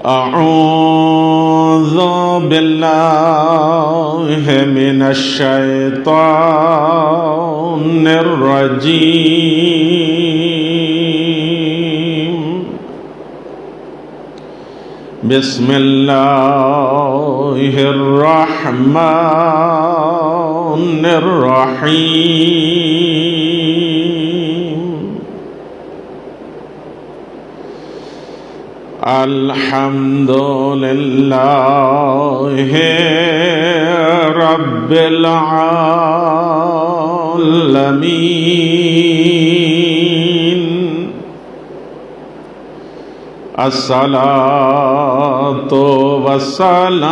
أعوذ بالله من الشيطان الرجيم. بسم الله الرحمن الرحيم. الحمد لله رب العالمين. الصلاة والسلام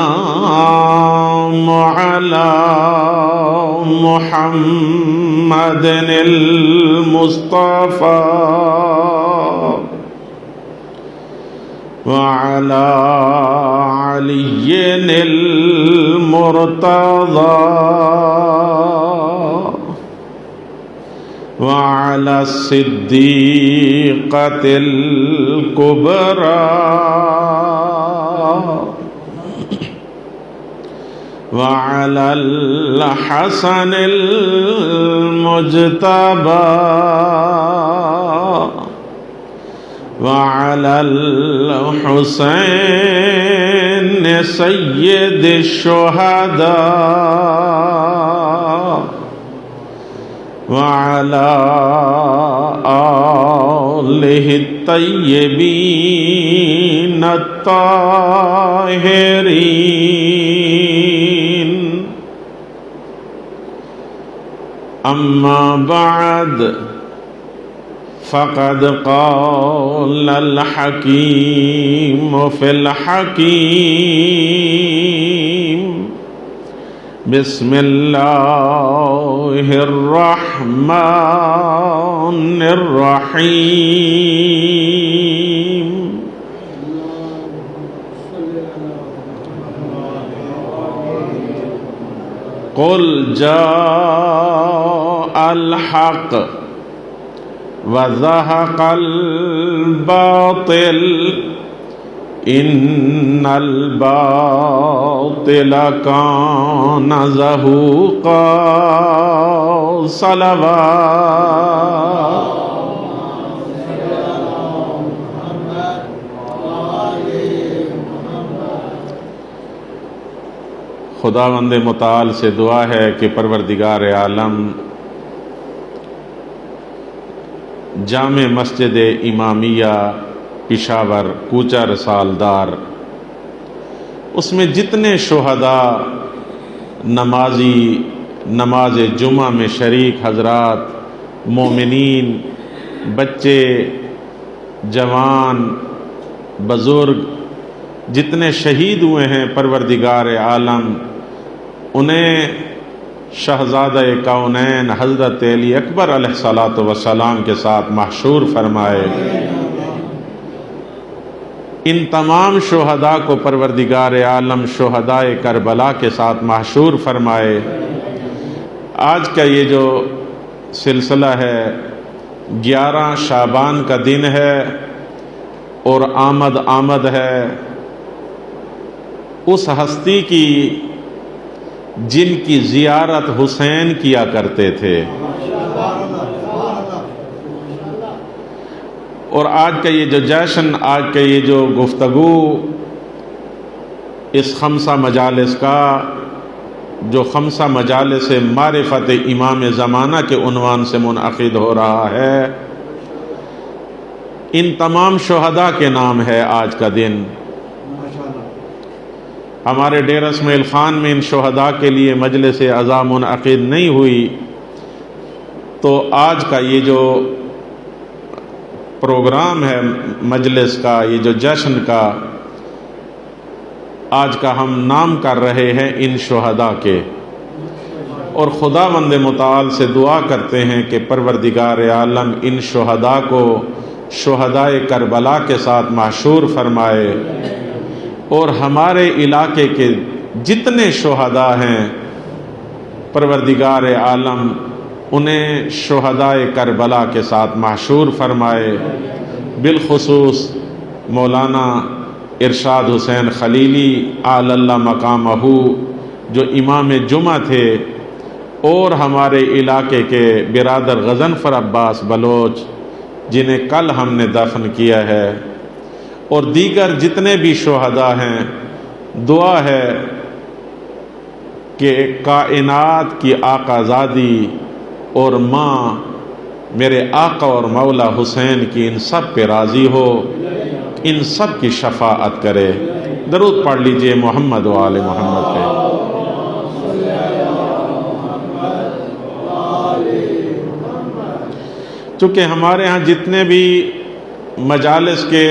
على محمد المصطفى وعلى علي المرتضى وعلى الصديقة الكبرى وعلى الحسن المجتبى وعلى الحسين سيد الشهداء وعلى آله الطيبين الطاهرين. أما بعد، فقد قال الحكيم في الحكيم. بسم الله الرحمن الرحيم. قل جاء الحق وزهق الباطل إن الباطل كان زهوقا. صلوات. خداوند متعال سے دعا ہے کہ پروردگار عالم جامع مسجد امامیہ پشاور کوچہ رسالدار، اس میں جتنے شہداء نمازی نماز جمعہ میں شریک حضرات، مومنین، بچے، جوان، بزرگ، جتنے شہید ہوئے ہیں، پروردگار عالم انہیں شہزادہ کونین حضرت علی اکبر علیہ الصلاۃ والسلام کے ساتھ محشور فرمائے. ان تمام شہداء کو پروردگار عالم شہداء کربلا کے ساتھ محشور فرمائے. آج کا یہ جو سلسلہ ہے 11 شعبان کا دن ہے اور آمد ہے اس ہستی کی جن کی زیارت حسین کیا کرتے تھے. اور آج کا یہ جو جشن، آج کا یہ جو گفتگو اس خمسہ مجالس کا، جو خمسہ مجالس معرفت امام زمانہ کے عنوان سے منعقد ہو رہا ہے، ان تمام شہداء کے نام ہے آج کا دن. ہمارے ڈیرہ اسماعیل خان میں ان شہداء کے لیے مجلس عزا منعقد نہیں ہوئی، تو آج کا یہ جو پروگرام ہے مجلس کا، یہ جو جشن کا، آج کا ہم نام کر رہے ہیں ان شہداء کے. اور خداوند متعال سے دعا کرتے ہیں کہ پروردگار عالم ان شہداء کو شہداء کربلا کے ساتھ محشور فرمائے، اور ہمارے علاقے کے جتنے شہداء ہیں پروردگار عالم انہیں شہداء کربلا کے ساتھ محشور فرمائے. بالخصوص مولانا ارشاد حسین خلیلی اعلی اللہ مقامہ جو امام جمعہ تھے، اور ہمارے علاقے کے برادر غضنفر عباس بلوچ جنہیں کل ہم نے دفن کیا ہے، اور دیگر جتنے بھی شہداء ہیں، دعا ہے کہ کائنات کی آقا زادی اور ماں میرے آقا اور مولا حسین کی ان سب پہ راضی ہو، ان سب کی شفاعت کرے۔ درود پڑھ لیجئے محمد و آل محمد پہ۔ چونکہ ہمارے ہاں جتنے بھی مجالس کے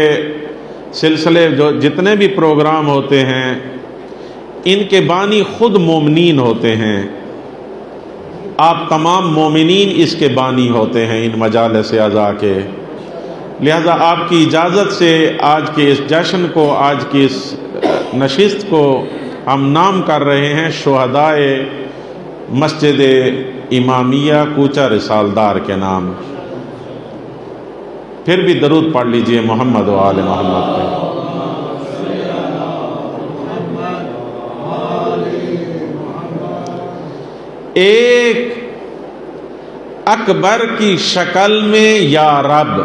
سلسلے جتنے بھی پروگرام ہوتے ہیں، ان کے بانی خود مومنین ہوتے ہیں۔ آپ تمام مومنین اس کے بانی ہوتے ہیں ان مجالس اعزاء کے، لہذا آپ کی اجازت سے آج کے اس جشن کو، آج کی اس نشست کو ہم نام کر رہے ہیں شہدائے مسجد امامیہ کوچہ رسالدار کے نام۔ پھر بھی درود پڑھ لیجئے محمد و آل محمد پہ۔ ایک اکبر کی شکل میں یا رب،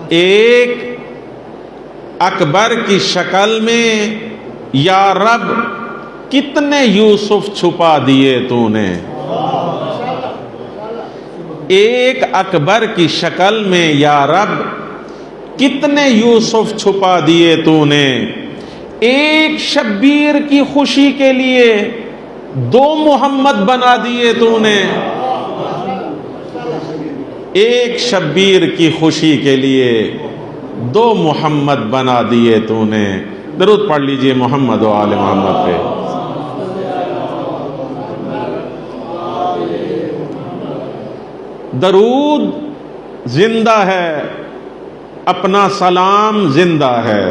ایک اکبر کی شکل میں یا رب، کتنے یوسف چھپا دیے تو نے۔ ایک اکبر کی شکل میں یا رب، کتنے یوسف چھپا دیے تو نے۔ ایک شبیر کی خوشی کے لیے دو محمد بنا دیے تو نے۔ ایک شبیر کی خوشی کے لیے دو محمد بنا دیے تو نے۔ درود پڑھ لیجئے محمد و آل محمد پہ۔ درود زندہ ہے، اپنا سلام زندہ ہے۔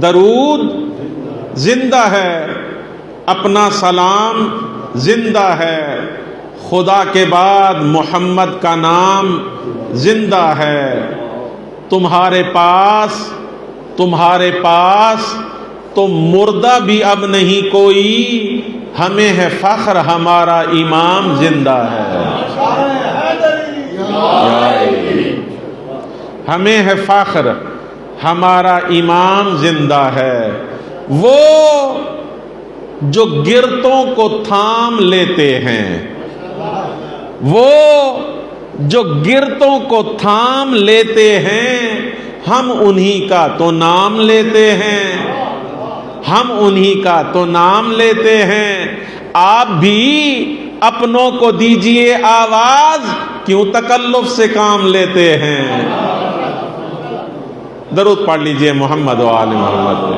درود زندہ ہے، اپنا سلام زندہ ہے۔ خدا کے بعد محمد کا نام زندہ ہے۔ تمہارے پاس تو مردہ بھی اب نہیں کوئی، ہمیں ہے فخر ہمارا امام زندہ ہے۔ ہمیں ہے فخر ہمارا امام زندہ ہے۔ وہ جو گرتوں کو تھام لیتے ہیں، وہ جو گرتوں کو تھام لیتے ہیں، ہم انہی کا تو نام لیتے ہیں، ہم انہی کا تو نام لیتے ہیں۔ آپ بھی اپنوں کو دیجئے آواز، کیوں تکلف سے کام لیتے ہیں۔ درود پڑھ لیجئے محمد و آل محمد پہ۔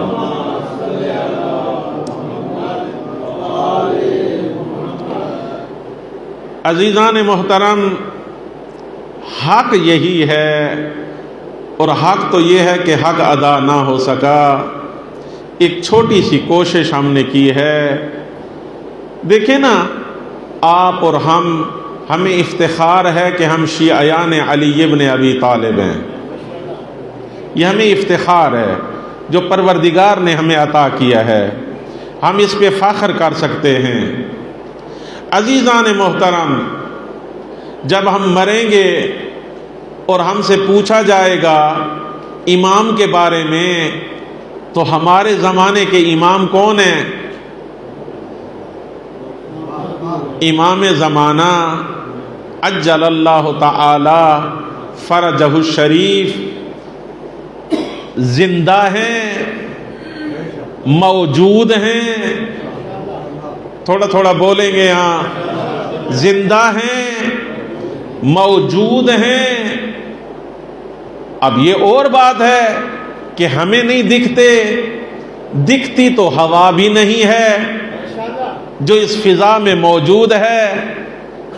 عزیزان محترم، حق یہی ہے، اور حق تو یہ ہے کہ حق ادا نہ ہو سکا۔ ایک چھوٹی سی کوشش ہم نے کی ہے۔ دیکھیں نا، آپ اور ہمیں افتخار ہے کہ ہم شیعیان علی ابن ابی طالب ہیں۔ یہ ہمیں افتخار ہے جو پروردگار نے ہمیں عطا کیا ہے، ہم اس پہ فخر کر سکتے ہیں۔ عزیزان محترم، جب ہم مریں گے اور ہم سے پوچھا جائے گا امام کے بارے میں، تو ہمارے زمانے کے امام کون ہیں؟ امام زمانہ عجل اللہ تعالی فرجہ الشریف زندہ ہیں، موجود ہیں۔ تھوڑا تھوڑا بولیں گے، ہاں، زندہ ہیں، موجود ہیں۔ اب یہ اور بات ہے کہ ہمیں نہیں دکھتی تو ہوا بھی نہیں ہے جو اس فضا میں موجود ہے۔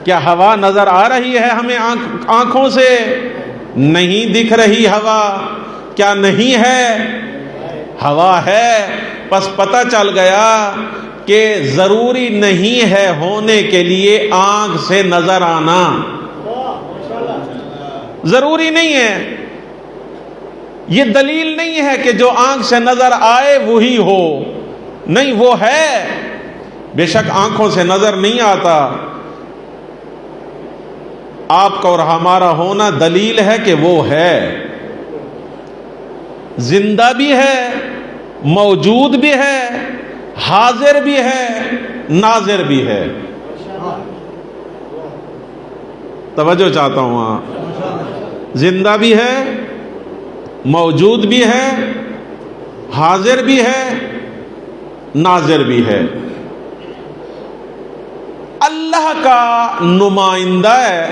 کیا ہوا نظر آ رہی ہے ہمیں آنکھوں سے؟ نہیں دکھ رہی ہوا۔ کیا نہیں ہے؟ ہوا ہے۔ بس پتہ چل گیا کہ ضروری نہیں ہے ہونے کے لیے آنکھ سے نظر آنا، ضروری نہیں ہے۔ یہ دلیل نہیں ہے کہ جو آنکھ سے نظر آئے وہی ہو، نہیں، وہ ہے، بے شک آنکھوں سے نظر نہیں آتا، آپ کا اور ہمارا ہونا دلیل ہے کہ وہ ہے، زندہ بھی ہے، موجود بھی ہے، حاضر بھی ہے، ناظر بھی ہے۔ توجہ چاہتا ہوں وہاں، زندہ بھی ہے، موجود بھی ہے، حاضر بھی ہے، ناظر بھی ہے۔ اللہ کا نمائندہ ہے،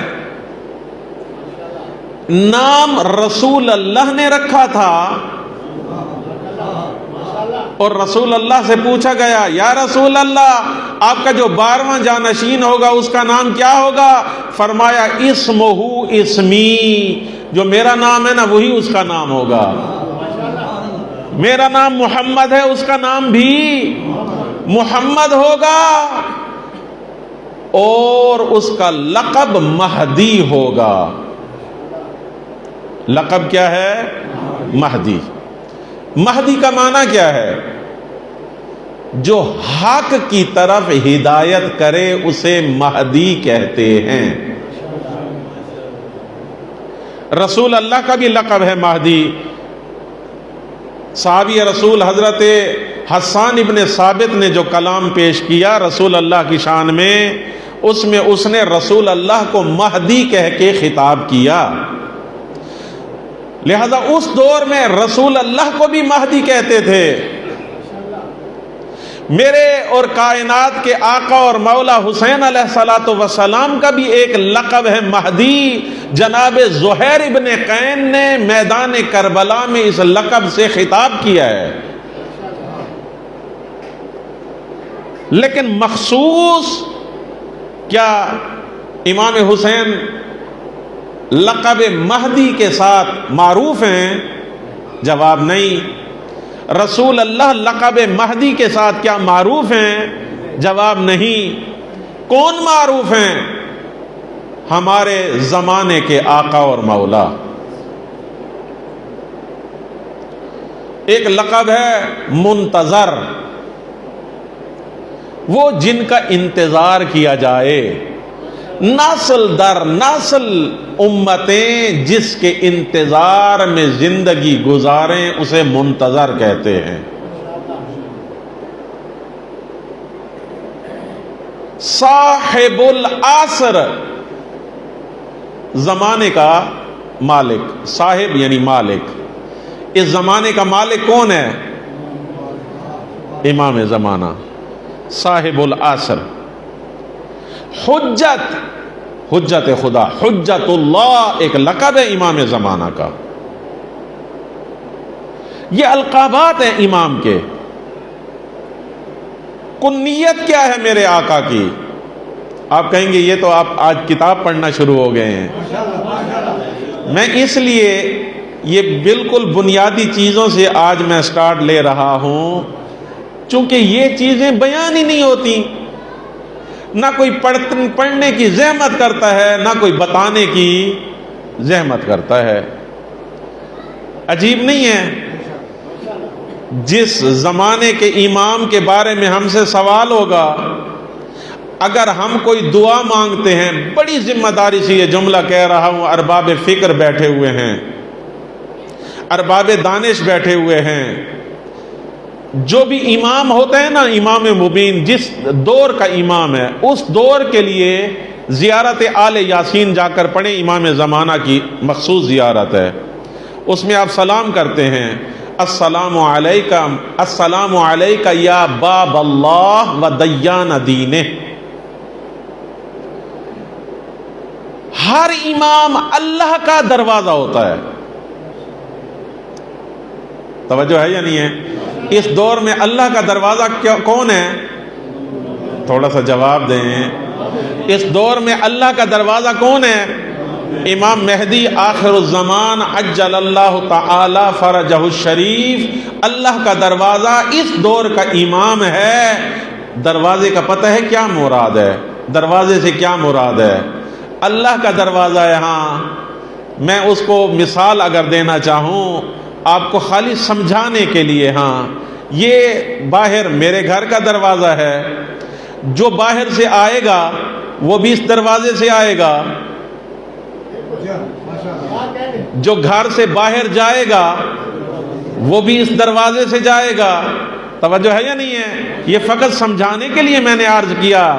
نام رسول اللہ نے رکھا تھا، اور رسول اللہ سے پوچھا گیا یا رسول اللہ آپ کا جو 12واں جانشین ہوگا اس کا نام کیا ہوگا؟ فرمایا اسمہ اسمی، جو میرا نام ہے نا وہی اس کا نام ہوگا، میرا نام محمد ہے اس کا نام بھی محمد ہوگا، اور اس کا لقب مہدی ہوگا۔ لقب کیا ہے؟ مہدی۔ مہدی کا معنی کیا ہے؟ جو حق کی طرف ہدایت کرے اسے مہدی کہتے ہیں۔ رسول اللہ کا بھی لقب ہے مہدی۔ صحابی رسول حضرت حسان ابن ثابت نے جو کلام پیش کیا رسول اللہ کی شان میں اس نے رسول اللہ کو مہدی کہہ کے خطاب کیا، لہذا اس دور میں رسول اللہ کو بھی مہدی کہتے تھے۔ میرے اور کائنات کے آقا اور مولا حسین علیہ الصلوۃ والسلام کا بھی ایک لقب ہے مہدی۔ جناب زہیر ابن قین نے میدان کربلا میں اس لقب سے خطاب کیا ہے، لیکن مخصوص کیا امام حسین لقب مہدی کے ساتھ معروف ہیں؟ جواب نہیں۔ رسول اللہ لقب مہدی کے ساتھ کیا معروف ہیں؟ جواب نہیں۔ کون معروف ہیں؟ ہمارے زمانے کے آقا اور مولا۔ ایک لقب ہے منتظر، وہ جن کا انتظار کیا جائے، نسل در نسل امتیں جس کے انتظار میں زندگی گزاریں اسے منتظر کہتے ہیں۔ صاحب العصر، زمانے کا مالک، صاحب یعنی مالک، اس زمانے کا مالک کون ہے؟ امام زمانہ، صاحب العصر۔ حجت، حجت خدا، حجت اللہ ایک لقب ہے امام زمانہ کا۔ یہ القابات ہیں امام کے۔ کنیت کیا ہے میرے آقا کی؟ آپ کہیں گے یہ تو آپ آج کتاب پڑھنا شروع ہو گئے ہیں۔ میں اس لیے یہ بالکل بنیادی چیزوں سے آج میں سٹارٹ لے رہا ہوں، چونکہ یہ چیزیں بیان ہی نہیں ہوتی، نہ کوئی پڑھنے کی زحمت کرتا ہے، نہ کوئی بتانے کی زحمت کرتا ہے۔ عجیب نہیں ہے؟ جس زمانے کے امام کے بارے میں ہم سے سوال ہوگا، اگر ہم کوئی دعا مانگتے ہیں، بڑی ذمہ داری سے یہ جملہ کہہ رہا ہوں، ارباب فکر بیٹھے ہوئے ہیں، ارباب دانش بیٹھے ہوئے ہیں، جو بھی امام ہوتا ہے نا، امام مبین جس دور کا امام ہے، اس دور کے لیے زیارت آل یاسین جا کر پڑھیں، امام زمانہ کی مخصوص زیارت ہے۔ اس میں آپ سلام کرتے ہیں، السلام علیکہ، السلام علیکہ یا باب اللہ و دیان دینہ۔ ہر امام اللہ کا دروازہ ہوتا ہے۔ توجہ ہے یا نہیں ہے؟ اس دور میں اللہ کا دروازہ کون ہے؟ تھوڑا سا جواب دیں۔ اس دور میں اللہ کا دروازہ کون ہے؟ امام مہدی آخر الزمان عجل اللہ تعالی فرجہ الشریف، اللہ کا دروازہ اس دور کا امام ہے۔ دروازے کا پتہ ہے کیا مراد ہے؟ دروازے سے کیا مراد ہے؟ اللہ کا دروازہ یہاں میں اس کو مثال اگر دینا چاہوں، آپ کو خالی سمجھانے کے لیے. ہاں یہ باہر میرے گھر کا دروازہ ہے، جو باہر سے آئے گا وہ بھی اس دروازے سے آئے گا، جو گھر سے باہر جائے گا وہ بھی اس دروازے سے جائے گا. توجہ ہے یا نہیں ہے؟ یہ فقط سمجھانے کے لیے میں نے عرض کیا.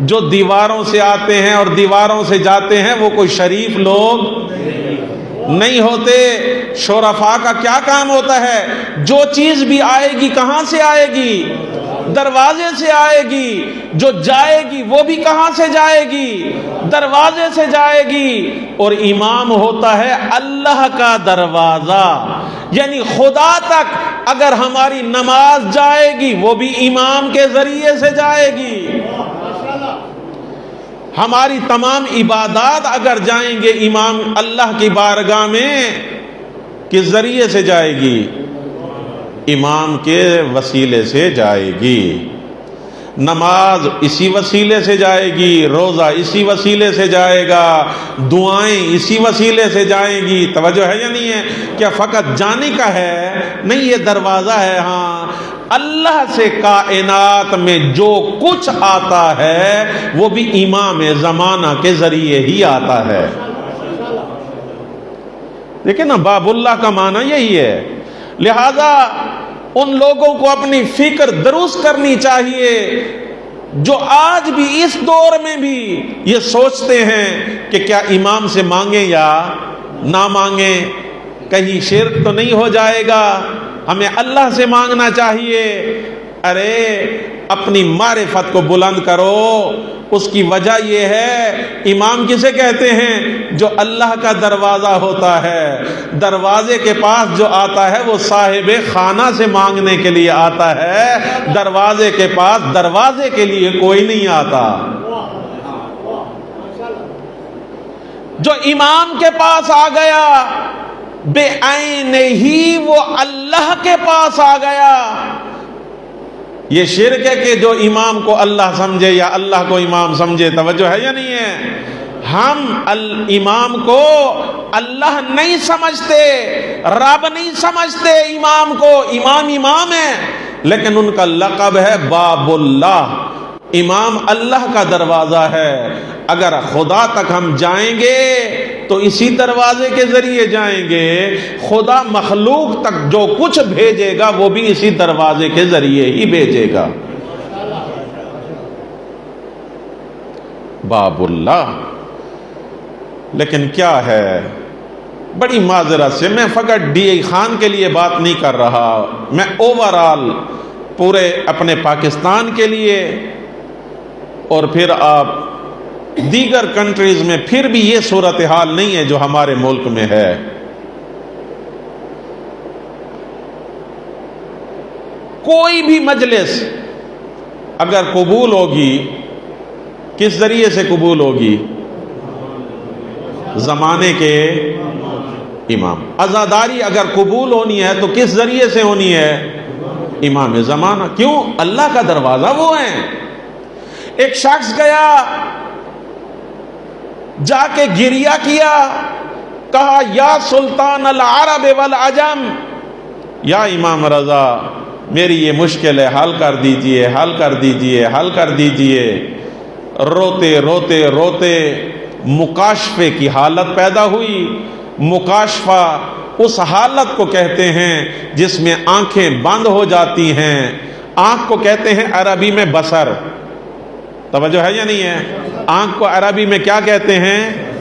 جو دیواروں سے آتے ہیں اور دیواروں سے جاتے ہیں وہ کوئی شریف لوگ نہیں ہوتے. شرفاء کا کیا کام ہوتا ہے؟ جو چیز بھی آئے گی کہاں سے آئے گی؟ دروازے سے آئے گی. جو جائے گی وہ بھی کہاں سے جائے گی؟ دروازے سے جائے گی. اور امام ہوتا ہے اللہ کا دروازہ، یعنی خدا تک اگر ہماری نماز جائے گی وہ بھی امام کے ذریعے سے جائے گی. ہماری تمام عبادات اگر جائیں گے امام اللہ کی بارگاہ میں کس ذریعے سے جائے گی؟ امام کے وسیلے سے جائے گی. نماز اسی وسیلے سے جائے گی، روزہ اسی وسیلے سے جائے گا، دعائیں اسی وسیلے سے جائیں گی. توجہ ہے یا نہیں ہے؟ کیا فقط جانے کا ہے؟ نہیں، یہ دروازہ ہے. ہاں، اللہ سے کائنات میں جو کچھ آتا ہے وہ بھی امام زمانہ کے ذریعے ہی آتا ہے. دیکھیں نا، باب اللہ کا معنی یہی ہے. لہذا ان لوگوں کو اپنی فکر درست کرنی چاہیے جو آج بھی اس دور میں بھی یہ سوچتے ہیں کہ کیا امام سے مانگیں یا نہ مانگیں، کہیں شرک تو نہیں ہو جائے گا، ہمیں اللہ سے مانگنا چاہیے. ارے اپنی معرفت کو بلند کرو. اس کی وجہ یہ ہے، امام کسے کہتے ہیں؟ جو اللہ کا دروازہ ہوتا ہے. دروازے کے پاس جو آتا ہے وہ صاحب خانہ سے مانگنے کے لیے آتا ہے. دروازے کے پاس دروازے کے لیے کوئی نہیں آتا. جو امام کے پاس آ گیا بے عین ہی وہ اللہ کے پاس آ گیا. یہ شرک ہے کہ جو امام کو اللہ سمجھے یا اللہ کو امام سمجھے. توجہ ہے یا نہیں ہے؟ ہم امام کو اللہ نہیں سمجھتے، رب نہیں سمجھتے. امام کو امام ہے، لیکن ان کا لقب ہے باب اللہ. امام اللہ کا دروازہ ہے. اگر خدا تک ہم جائیں گے تو اسی دروازے کے ذریعے جائیں گے. خدا مخلوق تک جو کچھ بھیجے گا وہ بھی اسی دروازے کے ذریعے ہی بھیجے گا. باب اللہ. لیکن کیا ہے، بڑی معذرت سے میں فقط ڈی ای خان کے لیے بات نہیں کر رہا، میں اوورال پورے اپنے پاکستان کے لیے اور پھر آپ دیگر کنٹریز میں پھر بھی یہ صورتحال نہیں ہے جو ہمارے ملک میں ہے. کوئی بھی مجلس اگر قبول ہوگی کس ذریعے سے قبول ہوگی؟ زمانے کے امام. عزاداری اگر قبول ہونی ہے تو کس ذریعے سے ہونی ہے؟ امام زمانہ. کیوں؟ اللہ کا دروازہ وہ ہے. ایک شخص گیا، جا کے گریہ کیا، کہا یا سلطان العرب والعجم، یا امام رضا میری یہ مشکل ہے، حل کر دیجئے، حل کر دیجئے، حل کر دیجئے. روتے روتے روتے مکاشفے کی حالت پیدا ہوئی. مکاشفہ اس حالت کو کہتے ہیں جس میں آنکھیں بند ہو جاتی ہیں. آنکھ کو کہتے ہیں عربی میں بصر. توجہ ہے یا نہیں ہے؟ آنکھ کو عربی میں کیا کہتے ہیں؟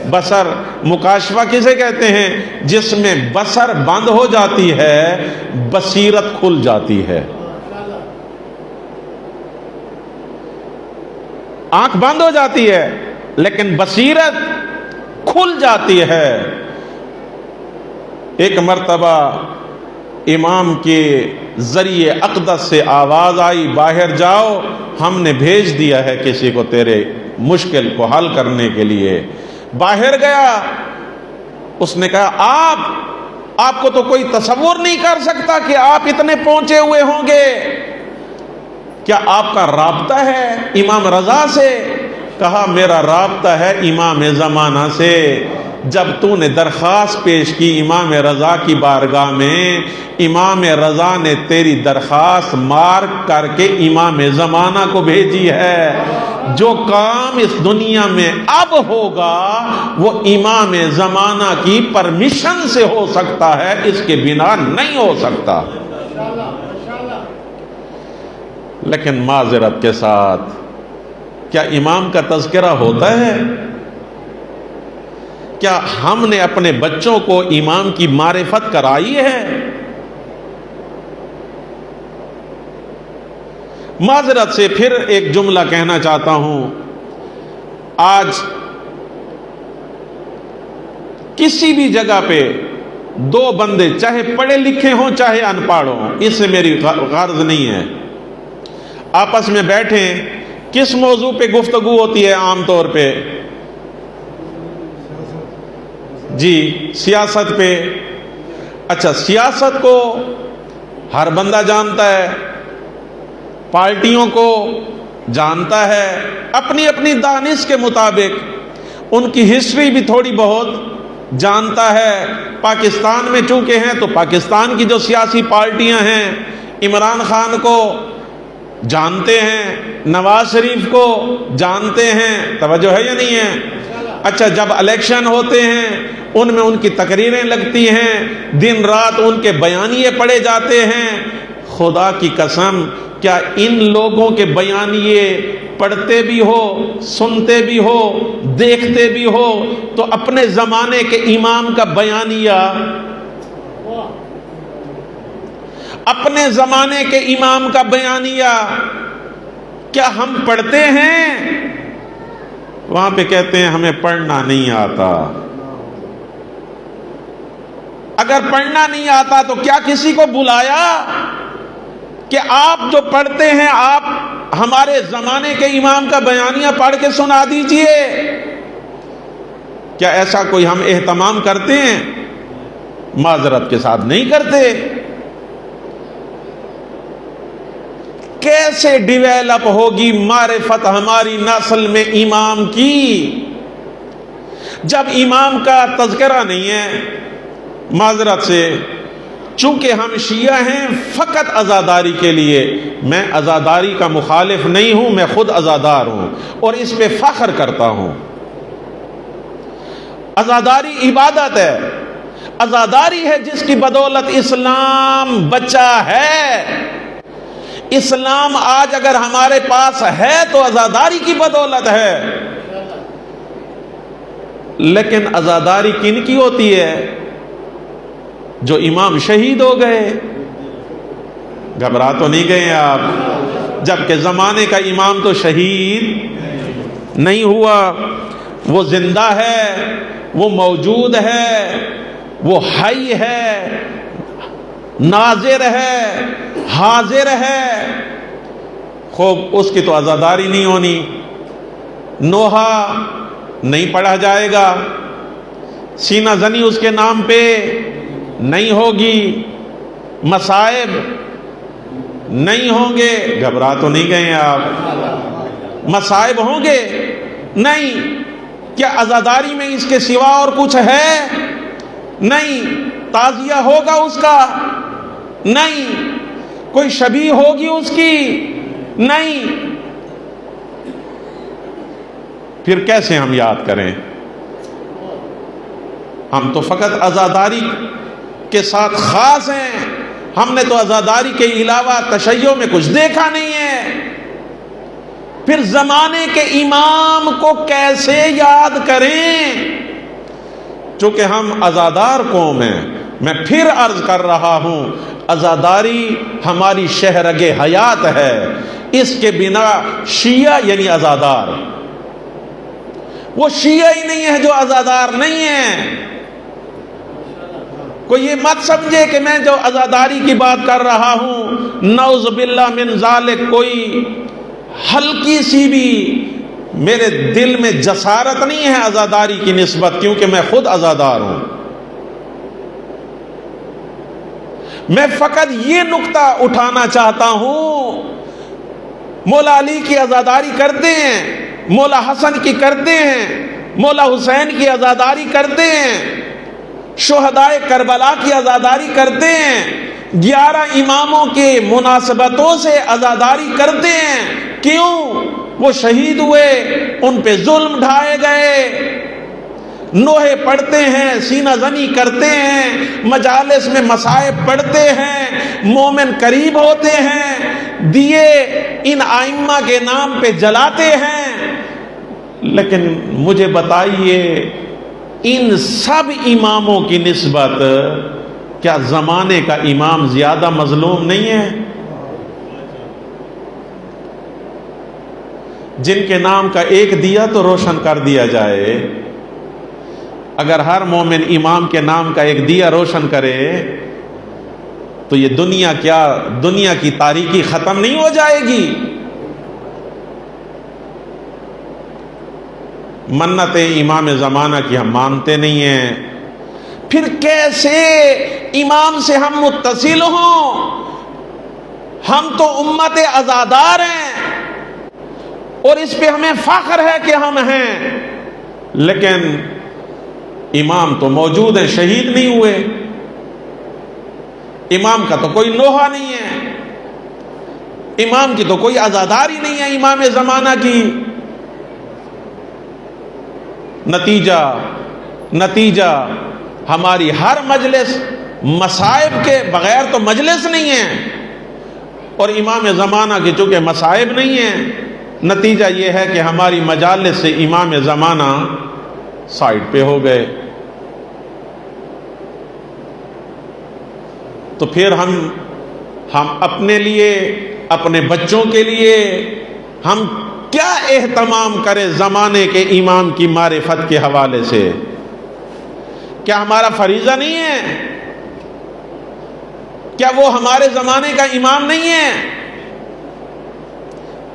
بصر. مکاشفہ کسے کہتے ہیں؟ جس میں بصر بند ہو جاتی ہے، بصیرت کھل جاتی ہے. آنکھ بند ہو جاتی ہے لیکن بصیرت کھل جاتی ہے. ایک مرتبہ امام کے ذریعے اقدس سے آواز آئی، باہر جاؤ، ہم نے بھیج دیا ہے کسی کو تیرے مشکل کو حل کرنے کے لیے. باہر گیا، اس نے کہا آپ کو تو کوئی تصور نہیں کر سکتا کہ آپ اتنے پہنچے ہوئے ہوں گے. کیا آپ کا رابطہ ہے امام رضا سے؟ کہا میرا رابطہ ہے امام زمانہ سے. جب تو نے درخواست پیش کی امام رضا کی بارگاہ میں، امام رضا نے تیری درخواست مارک کر کے امام زمانہ کو بھیجی ہے۔ جو کام اس دنیا میں اب ہوگا وہ امام زمانہ کی پرمیشن سے ہو سکتا ہے، اس کے بنا نہیں ہو سکتا۔ لیکن معذرت کے ساتھ کیا امام کا تذکرہ ہوتا ہے؟ کیا ہم نے اپنے بچوں کو امام کی معرفت کرائی ہے؟ معذرت سے پھر ایک جملہ کہنا چاہتا ہوں، آج کسی بھی جگہ پہ دو بندے چاہے پڑھے لکھے ہوں چاہے ان پڑھ ہوں، اس سے میری غرض نہیں ہے، آپس میں بیٹھیں، کس موضوع پہ گفتگو ہوتی ہے عام طور پہ؟ جی سیاست پہ۔ اچھا، سیاست کو ہر بندہ جانتا ہے، پارٹیوں کو جانتا ہے اپنی اپنی دانش کے مطابق، ان کی ہسٹری بھی تھوڑی بہت جانتا ہے۔ پاکستان میں چونکہ ہیں تو پاکستان کی جو سیاسی پارٹیاں ہیں، عمران خان کو جانتے ہیں، نواز شریف کو جانتے ہیں، توجہ ہے یا نہیں ہے؟ اچھا، جب الیکشن ہوتے ہیں ان میں ان کی تقریریں لگتی ہیں، دن رات ان کے بیانیے پڑھے جاتے ہیں۔ خدا کی قسم، کیا ان لوگوں کے بیانیے پڑھتے بھی ہو، سنتے بھی ہو، دیکھتے بھی ہو تو اپنے زمانے کے امام کا بیانیہ، اپنے زمانے کے امام کا بیانیہ کیا ہم پڑھتے ہیں؟ وہاں پہ کہتے ہیں ہمیں پڑھنا نہیں آتا۔ اگر پڑھنا نہیں آتا تو کیا کسی کو بلایا کہ آپ جو پڑھتے ہیں آپ ہمارے زمانے کے امام کا بیانیہ پڑھ کے سنا دیجئے؟ کیا ایسا کوئی ہم اہتمام کرتے ہیں؟ معذرت کے ساتھ نہیں کرتے۔ کیسے ڈیویلپ ہوگی معرفت ہماری نسل میں امام کی جب امام کا تذکرہ نہیں ہے؟ معذرت سے، چونکہ ہم شیعہ ہیں فقط عزاداری کے لیے، میں عزاداری کا مخالف نہیں ہوں، میں خود عزادار ہوں اور اس پہ فخر کرتا ہوں۔ عزاداری عبادت ہے، عزاداری ہے جس کی بدولت اسلام بچا ہے۔ اسلام آج اگر ہمارے پاس ہے تو عزاداری کی بدولت ہے۔ لیکن عزاداری کن کی ہوتی ہے؟ جو امام شہید ہو گئے۔ گھبرا تو نہیں گئے آپ؟ جبکہ زمانے کا امام تو شہید نہیں ہوا، وہ زندہ ہے، وہ موجود ہے، وہ حی ہے، ناظر ہے، حاضر ہے۔ خوب، اس کی تو عزاداری نہیں ہونی، نوحہ نہیں پڑھا جائے گا، سینہ زنی اس کے نام پہ نہیں ہوگی، مصائب نہیں ہوں گے۔ گھبرا تو نہیں گئے آپ؟ مصائب ہوں گے نہیں۔ کیا عزاداری میں اس کے سوا اور کچھ ہے؟ نہیں۔ تعزیہ ہوگا اس کا؟ نہیں۔ کوئی شبیہ ہوگی اس کی؟ نہیں۔ پھر کیسے ہم یاد کریں؟ ہم تو فقط عزاداری کے ساتھ خاص ہیں، ہم نے تو عزاداری کے علاوہ تشیع میں کچھ دیکھا نہیں ہے۔ پھر زمانے کے امام کو کیسے یاد کریں؟ چونکہ ہم عزادار قوم ہیں، میں پھر عرض کر رہا ہوں، عزاداری ہماری شہرگ حیات ہے، اس کے بنا شیعہ یعنی عزادار، وہ شیعہ ہی نہیں ہے جو عزادار نہیں ہے۔ کوئی یہ مت سمجھے کہ میں جو عزاداری کی بات کر رہا ہوں، نعوذ باللہ من ذالک، کوئی ہلکی سی بھی میرے دل میں جسارت نہیں ہے عزاداری کی نسبت، کیونکہ میں خود عزادار ہوں۔ میں فقط یہ نقطہ اٹھانا چاہتا ہوں، مولا علی کی عزاداری کرتے ہیں، مولا حسن کی کرتے ہیں، مولا حسین کی عزاداری کرتے ہیں، شہدائے کربلا کی عزاداری کرتے ہیں، 11 اماموں کے مناسبتوں سے عزاداری کرتے ہیں۔ کیوں؟ وہ شہید ہوئے، ان پہ ظلم ڈھائے گئے، نوحے پڑھتے ہیں، سینہ زنی کرتے ہیں، مجالس میں مصائب پڑھتے ہیں، مومن قریب ہوتے ہیں، دیے ان ائمہ کے نام پہ جلاتے ہیں۔ لیکن مجھے بتائیے، ان سب اماموں کی نسبت کیا زمانے کا امام زیادہ مظلوم نہیں ہے؟ جن کے نام کا ایک دیا تو روشن کر دیا جائے، اگر ہر مومن امام کے نام کا ایک دیا روشن کرے تو یہ دنیا کی تاریکی ختم نہیں ہو جائے گی؟ منت امام زمانہ کی ہم مانتے نہیں ہیں، پھر کیسے امام سے ہم متصل ہوں؟ ہم تو امت عزادار ہیں اور اس پہ ہمیں فخر ہے کہ ہم ہیں، لیکن امام تو موجود ہیں، شہید نہیں ہوئے، امام کا تو کوئی نوحہ نہیں ہے، امام کی تو کوئی عزاداری نہیں ہے امام زمانہ کی۔ نتیجہ ہماری ہر مجلس مصائب کے بغیر تو مجلس نہیں ہے، اور امام زمانہ کے چونکہ مصائب نہیں ہیں، نتیجہ یہ ہے کہ ہماری مجالس سے امام زمانہ سائڈ پہ ہو گئے۔ تو پھر ہم اپنے لیے، اپنے بچوں کے لیے ہم کیا اہتمام کریں زمانے کے امام کی معرفت کے حوالے سے؟ کیا ہمارا فریضہ نہیں ہے؟ کیا وہ ہمارے زمانے کا امام نہیں ہے؟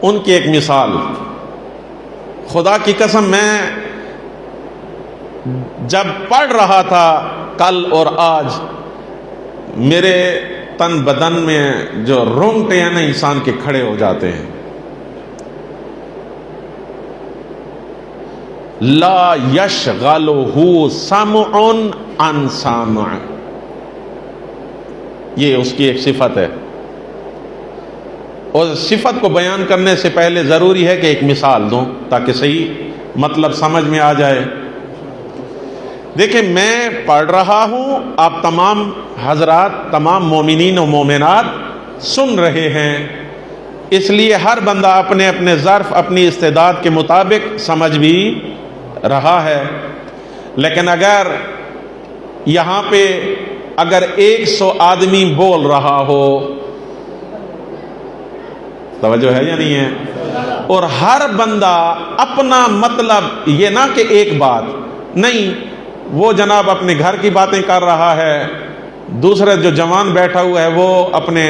ان کی ایک مثال، خدا کی قسم میں جب پڑھ رہا تھا کل اور آج، میرے تن بدن میں جو رونگٹے ہیں نا انسان کے کھڑے ہو جاتے ہیں۔ لا یشغلہ سمع عن سامع، یہ اس کی ایک صفت ہے، اور صفت کو بیان کرنے سے پہلے ضروری ہے کہ ایک مثال دوں تاکہ صحیح مطلب سمجھ میں آ جائے۔ دیکھیں، میں پڑھ رہا ہوں، آپ تمام حضرات، تمام مومنین و مومنات سن رہے ہیں، اس لیے ہر بندہ اپنے اپنے ظرف، اپنی استعداد کے مطابق سمجھ بھی رہا ہے۔ لیکن اگر یہاں پہ 100 آدمی بول رہا ہو، توجہ ہے یا نہیں ہے، اور ہر بندہ اپنا مطلب، یہ نہ کہ ایک بات نہیں، وہ جناب اپنے گھر کی باتیں کر رہا ہے، دوسرا جو جوان بیٹھا ہوا ہے وہ اپنے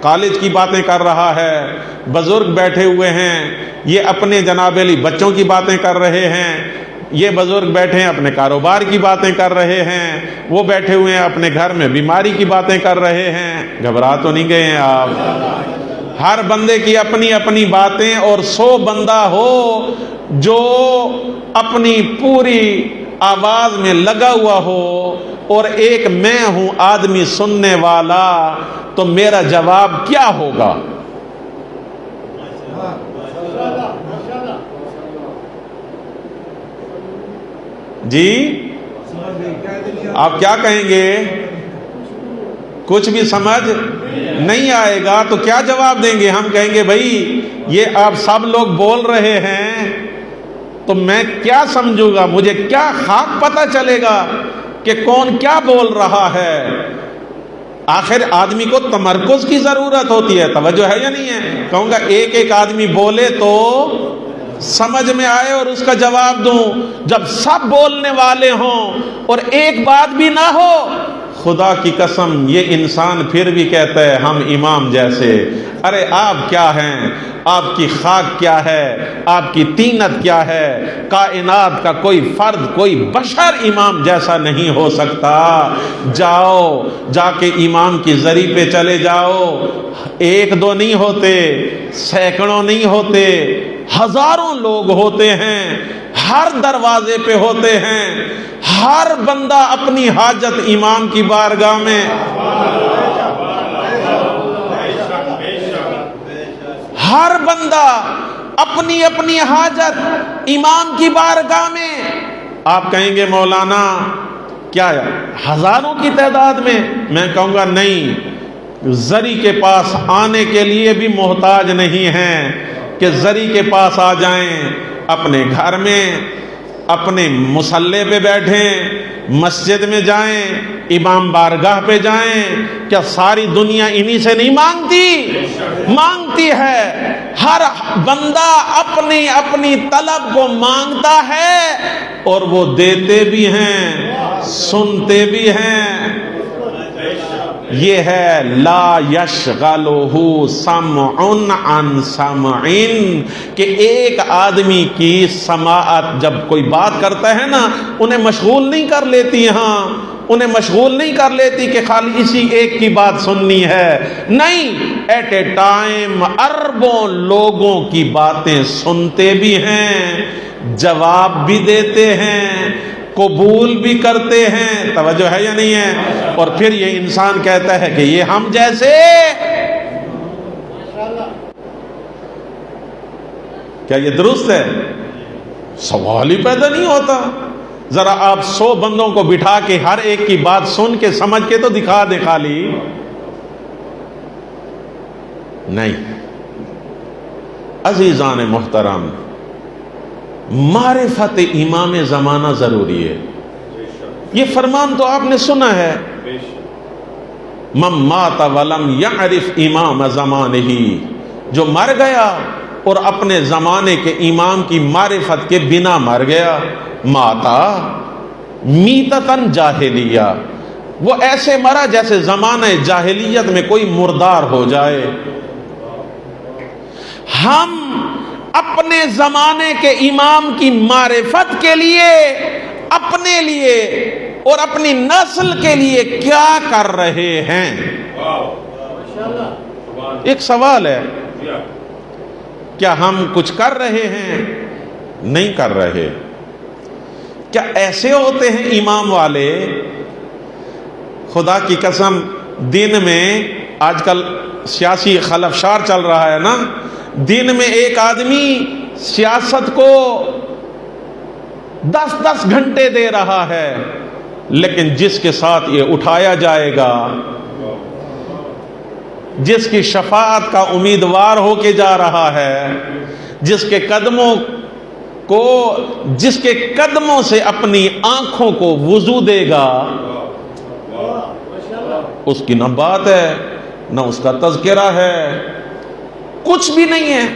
کالج کی باتیں کر رہا ہے، بزرگ بیٹھے ہوئے ہیں یہ اپنے جناب علی بچوں کی باتیں کر رہے ہیں، یہ بزرگ بیٹھے ہیں اپنے کاروبار کی باتیں کر رہے ہیں، وہ بیٹھے ہوئے ہیں اپنے گھر میں بیماری کی باتیں کر رہے ہیں۔ گھبرا تو نہیں گئے ہیں آپ؟ ہر بندے کی اپنی اپنی باتیں، اور 100 بندہ ہو جو اپنی پوری آواز میں لگا ہوا ہو، اور ایک میں ہوں آدمی سننے والا، تو میرا جواب کیا ہوگا؟ جی آپ کیا کہیں گے؟ کچھ بھی سمجھ نہیں آئے گا تو کیا جواب دیں گے؟ ہم کہیں گے بھائی یہ آپ سب لوگ بول رہے ہیں تو میں کیا سمجھوں گا، مجھے کیا خاک پتہ چلے گا کہ کون کیا بول رہا ہے؟ آخر آدمی کو تمرکز کی ضرورت ہوتی ہے، توجہ ہے یا نہیں ہے؟ کہوں گا ایک ایک آدمی بولے تو سمجھ میں آئے اور اس کا جواب دوں۔ جب سب بولنے والے ہوں اور ایک بات بھی نہ ہو، خدا کی قسم یہ انسان پھر بھی کہتا ہے ہم امام جیسے۔ ارے آپ کیا ہیں؟ آپ کی خاک کیا ہے؟ آپ کی طینت کیا ہے؟ کائنات کا کوئی فرد، کوئی بشر امام جیسا نہیں ہو سکتا۔ جاؤ، جا کے امام کی زری پہ چلے جاؤ، 1 2 نہیں ہوتے، سینکڑوں نہیں ہوتے، ہزاروں لوگ ہوتے ہیں، ہر دروازے پہ ہوتے ہیں، ہر بندہ اپنی حاجت امام کی بارگاہ میں، ہر بندہ اپنی اپنی حاجت امام کی بارگاہ میں۔ آپ کہیں گے مولانا کیا ہزاروں کی تعداد میں کہوں گا نہیں، زری کے پاس آنے کے لیے بھی محتاج نہیں ہیں کہ زری کے پاس آ جائیں، اپنے گھر میں اپنے مصلے پہ بیٹھیں، مسجد میں جائیں، امام بارگاہ پہ جائیں، کیا ساری دنیا انہی سے نہیں مانگتی ہے؟ ہر بندہ اپنی اپنی طلب کو مانگتا ہے اور وہ دیتے بھی ہیں، سنتے بھی ہیں۔ یہ ہے لا یشغلہ سمع عن سمع، کہ ایک آدمی کی سماعت جب کوئی بات کرتا ہے نا انہیں مشغول نہیں کر لیتی، انہیں مشغول نہیں کر لیتی کہ خالی اسی ایک کی بات سننی ہے، نہیں، ایٹ اے ٹائم اربوں لوگوں کی باتیں سنتے بھی ہیں، جواب بھی دیتے ہیں، قبول بھی کرتے ہیں۔ توجہ ہے یا نہیں ہے؟ اور پھر یہ انسان کہتا ہے کہ یہ ہم جیسے، کیا یہ درست ہے؟ سوال ہی پیدا نہیں ہوتا۔ ذرا آپ 100 بندوں کو بٹھا کے ہر ایک کی بات سن کے سمجھ کے تو دکھا دے خالی، نہیں۔ عزیزان محترم، معرفت امام زمانہ ضروری ہے۔ یہ فرمان تو آپ نے سنا ہے، من مات ولم یعرف امام زمانہ، جو مر گیا اور اپنے زمانے کے امام کی معرفت کے بنا مر گیا، ماتا میتتن جاہلیہ، وہ ایسے مرا جیسے زمانہ جاہلیت میں کوئی مردار ہو جائے۔ ہم اپنے زمانے کے امام کی معرفت کے لیے، اپنے لیے اور اپنی نسل کے لیے کیا کر رہے ہیں؟ ایک سوال ہے، کیا ہم کچھ کر رہے ہیں؟ نہیں کر رہے۔ کیا ایسے ہوتے ہیں امام والے؟ خدا کی قسم، دن میں آج کل سیاسی خلفشار چل رہا ہے نا، دن میں ایک آدمی سیاست کو 10 گھنٹے دے رہا ہے، لیکن جس کے ساتھ یہ اٹھایا جائے گا، جس کی شفاعت کا امیدوار ہو کے جا رہا ہے، جس کے قدموں سے اپنی آنکھوں کو وضو دے گا، اس کی نہ بات ہے، نہ اس کا تذکرہ ہے، کچھ بھی نہیں ہے۔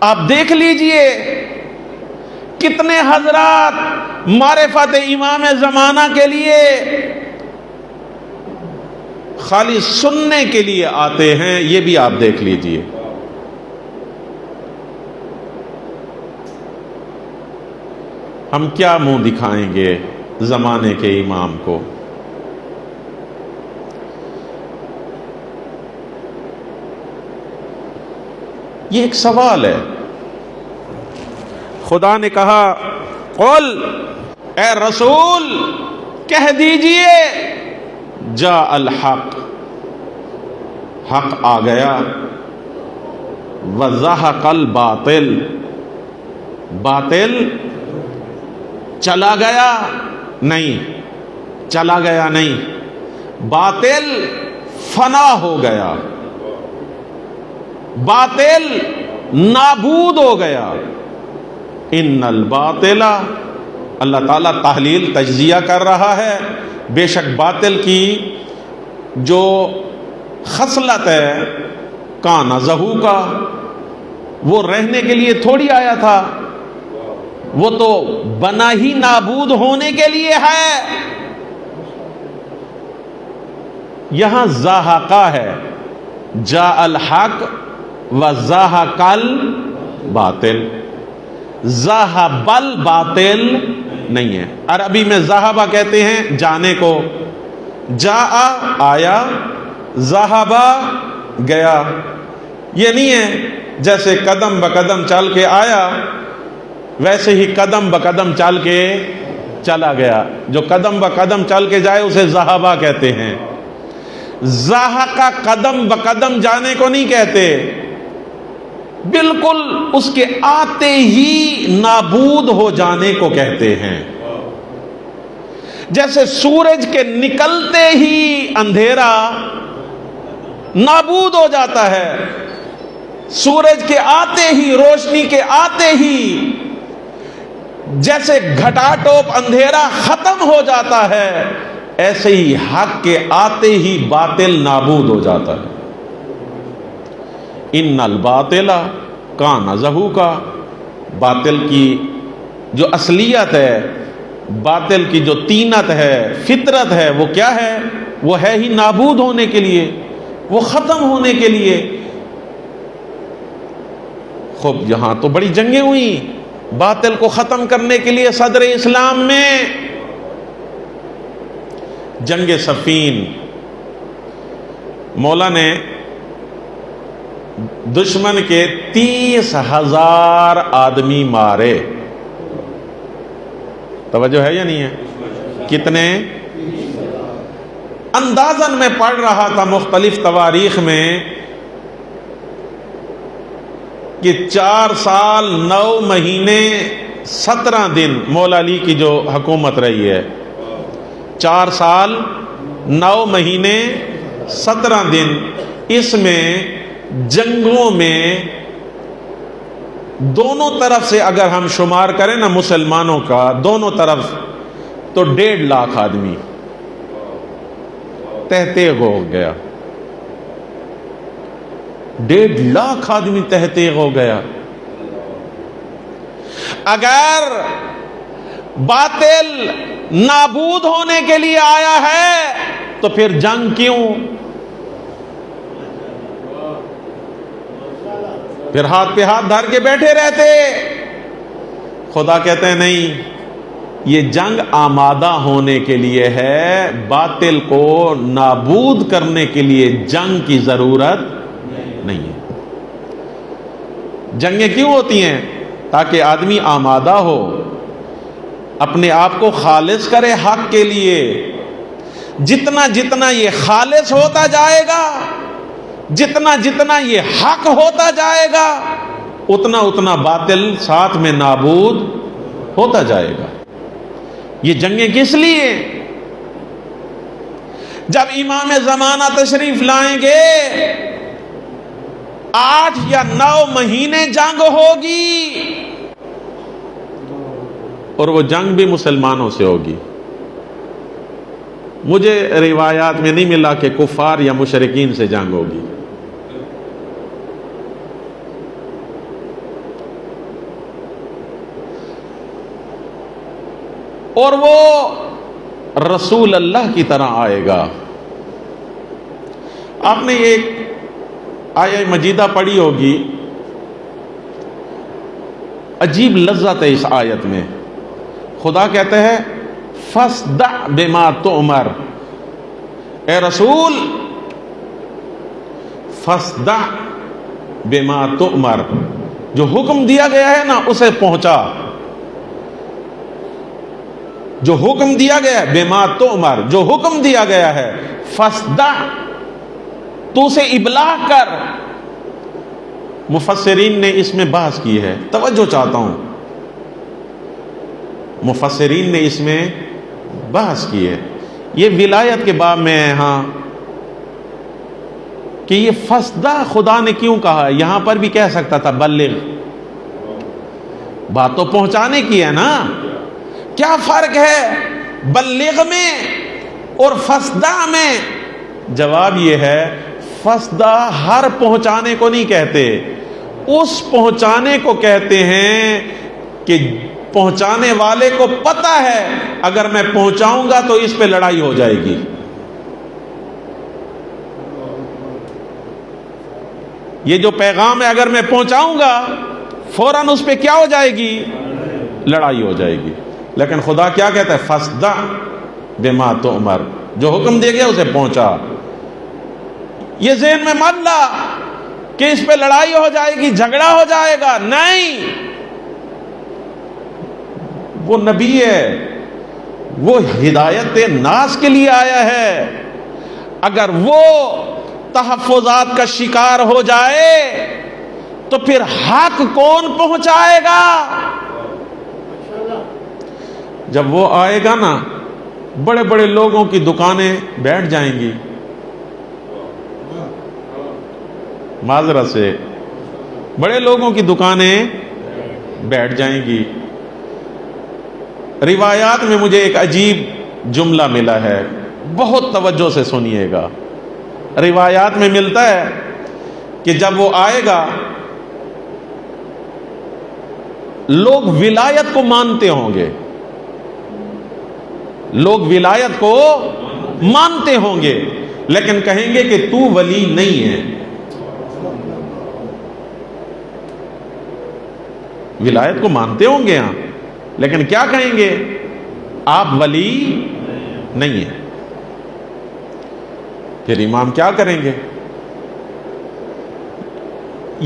آپ دیکھ لیجئے کتنے حضرات معرفت امام زمانہ کے لیے خالی سننے کے لیے آتے ہیں، یہ بھی آپ دیکھ لیجئے۔ ہم کیا منہ دکھائیں گے زمانے کے امام کو؟ یہ ایک سوال ہے۔ خدا نے کہا قل، اے رسول کہہ دیجئے، جاء الحق، حق آ گیا، وزہق الباطل، باطل چلا گیا نہیں، باطل فنا ہو گیا، باطل نابود ہو گیا۔ ان الباطل، اللہ تعالیٰ تحلیل تجزیہ کر رہا ہے، بے شک باطل کی جو خصلت ہے کان زہوقا، وہ رہنے کے لیے تھوڑی آیا تھا، وہ تو بنا ہی نابود ہونے کے لیے ہے۔ یہاں زاہقہ ہے، جاء الحق وزاہق الباطل، ذہب الباطل نہیں ہے۔ عربی میں ذہبہ کہتے ہیں جانے کو، جاء آیا، ذہبہ گیا۔ یہ نہیں ہے جیسے قدم بقدم چل کے آیا ویسے ہی قدم بقدم چل کے چلا گیا. جو قدم بقدم چل کے جائے اسے ذہبہ کہتے ہیں. ذاہقہ قدم بقدم جانے کو نہیں کہتے، بالکل اس کے آتے ہی نابود ہو جانے کو کہتے ہیں. جیسے سورج کے نکلتے ہی اندھیرا نابود ہو جاتا ہے، سورج کے آتے ہی، روشنی کے آتے ہی جیسے گھٹا ٹوپ اندھیرا ختم ہو جاتا ہے، ایسے ہی حق کے آتے ہی باطل نابود ہو جاتا ہے. ان الباطل کان زہوقا، باطل کی جو اصلیت ہے، باطل کی جو طینت ہے، فطرت ہے، وہ کیا ہے؟ وہ ہے ہی نابود ہونے کے لیے، وہ ختم ہونے کے لیے. خوب یہاں تو بڑی جنگیں ہوئیں باطل کو ختم کرنے کے لیے. صدر اسلام میں جنگ صفین، مولا نے دشمن کے 30,000 آدمی مارے. توجہ ہے یا نہیں ہے؟ کتنے؟ اندازن میں پڑھ رہا تھا مختلف تواریخ میں کہ 4 سال 9 مہینے 17 دن مولا علی کی جو حکومت رہی ہے، 4 سال 9 مہینے 17 دن، اس میں جنگوں میں دونوں طرف سے اگر ہم شمار کریں نا مسلمانوں کا، دونوں طرف تو 1.5 لاکھ آدمی تہتیغ ہو گیا. 1.5 لاکھ آدمی تہتیغ ہو گیا. اگر باطل نابود ہونے کے لیے آیا ہے تو پھر جنگ کیوں؟ پھر ہاتھ پہ ہاتھ دھر کے بیٹھے رہتے. خدا کہتے ہیں نہیں، یہ جنگ آمادہ ہونے کے لیے ہے، باطل کو نابود کرنے کے لیے جنگ کی ضرورت نہیں ہے. جنگیں کیوں ہوتی ہیں؟ تاکہ آدمی آمادہ ہو، اپنے آپ کو خالص کرے حق کے لیے. جتنا جتنا یہ خالص ہوتا جائے گا، جتنا جتنا یہ حق ہوتا جائے گا، اتنا اتنا باطل ساتھ میں نابود ہوتا جائے گا. یہ جنگیں کس لیے؟ جب امام زمانہ تشریف لائیں گے 8 یا 9 مہینے جنگ ہوگی، اور وہ جنگ بھی مسلمانوں سے ہوگی. مجھے روایات میں نہیں ملا کہ کفار یا مشرکین سے جنگ ہوگی. اور وہ رسول اللہ کی طرح آئے گا. آپ نے ایک آیہ مجیدہ پڑھی ہوگی، عجیب لذت ہے اس آیت میں. خدا کہتے ہیں فَاصْدَعْ بِمَا تُؤْمَرْ، اے رسول فَاصْدَعْ بِمَا تُؤْمَرْ، جو حکم دیا گیا ہے نا اسے پہنچا. جو حکم دیا گیا ہے بِمَا تُؤْمَرْ، جو حکم دیا گیا ہے، فَاصْدَعْ، تو اسے ابلاغ کر. مفسرین نے اس میں بحث کی ہے، توجہ چاہتا ہوں. مفسرین نے اس میں بحث کی ہے. یہ ولایت کے باب میں ہے ہاں کہ یہ فَاصْدَعْ خدا نے کیوں کہا؟ یہاں پر بھی کہہ سکتا تھا بلغ، بات تو پہنچانے کی ہے نا. کیا فرق ہے بلغ میں اور فَاصْدَعْ میں؟ جواب یہ ہے فَاصْدَعْ ہر پہنچانے کو نہیں کہتے، اس پہنچانے کو کہتے ہیں کہ پہنچانے والے کو پتہ ہے اگر میں پہنچاؤں گا تو اس پہ لڑائی ہو جائے گی. یہ جو پیغام ہے اگر میں پہنچاؤں گا فوراً اس پہ کیا ہو جائے گی؟ لڑائی ہو جائے گی. لیکن خدا کیا کہتا ہے؟ فَاصْدَعْ بِمَا تُؤْمَرْ، جو حکم دے گیا اسے پہنچا. یہ ذہن میں مت لا کہ اس پہ لڑائی ہو جائے گی، جھگڑا ہو جائے گا، نہیں، وہ نبی ہے، وہ ہدایت ناس کے لیے آیا ہے۔ اگر وہ تحفظات کا شکار ہو جائے تو پھر حق کون پہنچائے گا؟ جب وہ آئے گا نا، بڑے بڑے لوگوں کی دکانیں بیٹھ جائیں گی، معذرت سے بڑے لوگوں کی دکانیں بیٹھ جائیں گی۔ روایات میں مجھے ایک عجیب جملہ ملا ہے، بہت توجہ سے سنیے گا۔ روایات میں ملتا ہے کہ جب وہ آئے گا، لوگ ولایت کو مانتے ہوں گے، لوگ ولایت کو مانتے ہوں گے، لیکن کہیں گے کہ تو ولی نہیں ہے۔ ولایت کو مانتے ہوں گے ہاں، لیکن کیا کہیں گے؟ آپ ولی نہیں ہیں۔ پھر امام کیا کریں گے؟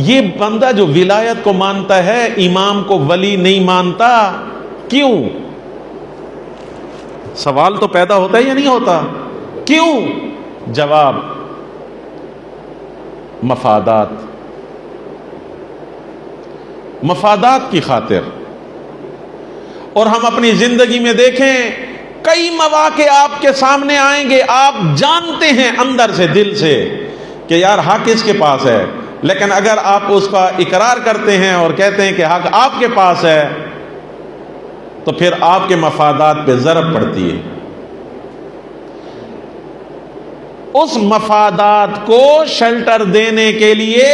یہ بندہ جو ولایت کو مانتا ہے، امام کو ولی نہیں مانتا، کیوں؟ سوال تو پیدا ہوتا ہے یا نہیں ہوتا؟ کیوں؟ جواب: مفادات کی خاطر۔ اور ہم اپنی زندگی میں دیکھیں، کئی مواقع آپ کے سامنے آئیں گے، آپ جانتے ہیں اندر سے، دل سے، کہ یار حق اس کے پاس ہے، لیکن اگر آپ اس کا اقرار کرتے ہیں اور کہتے ہیں کہ حق آپ کے پاس ہے، تو پھر آپ کے مفادات پہ ضرب پڑتی ہے۔ اس مفادات کو شیلٹر دینے کے لیے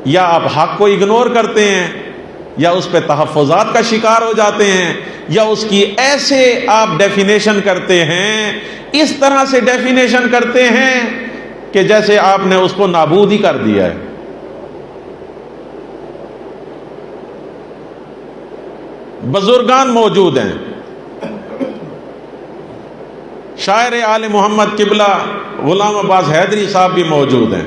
یا آپ حق کو اگنور کرتے ہیں، یا اس پہ تحفظات کا شکار ہو جاتے ہیں، یا اس کی ایسے آپ ڈیفینیشن کرتے ہیں، اس طرح سے ڈیفینیشن کرتے ہیں کہ جیسے آپ نے اس کو نابود ہی کر دیا ہے۔ بزرگان موجود ہیں، شاعر آل محمد قبلہ غلام عباس حیدری صاحب بھی موجود ہیں۔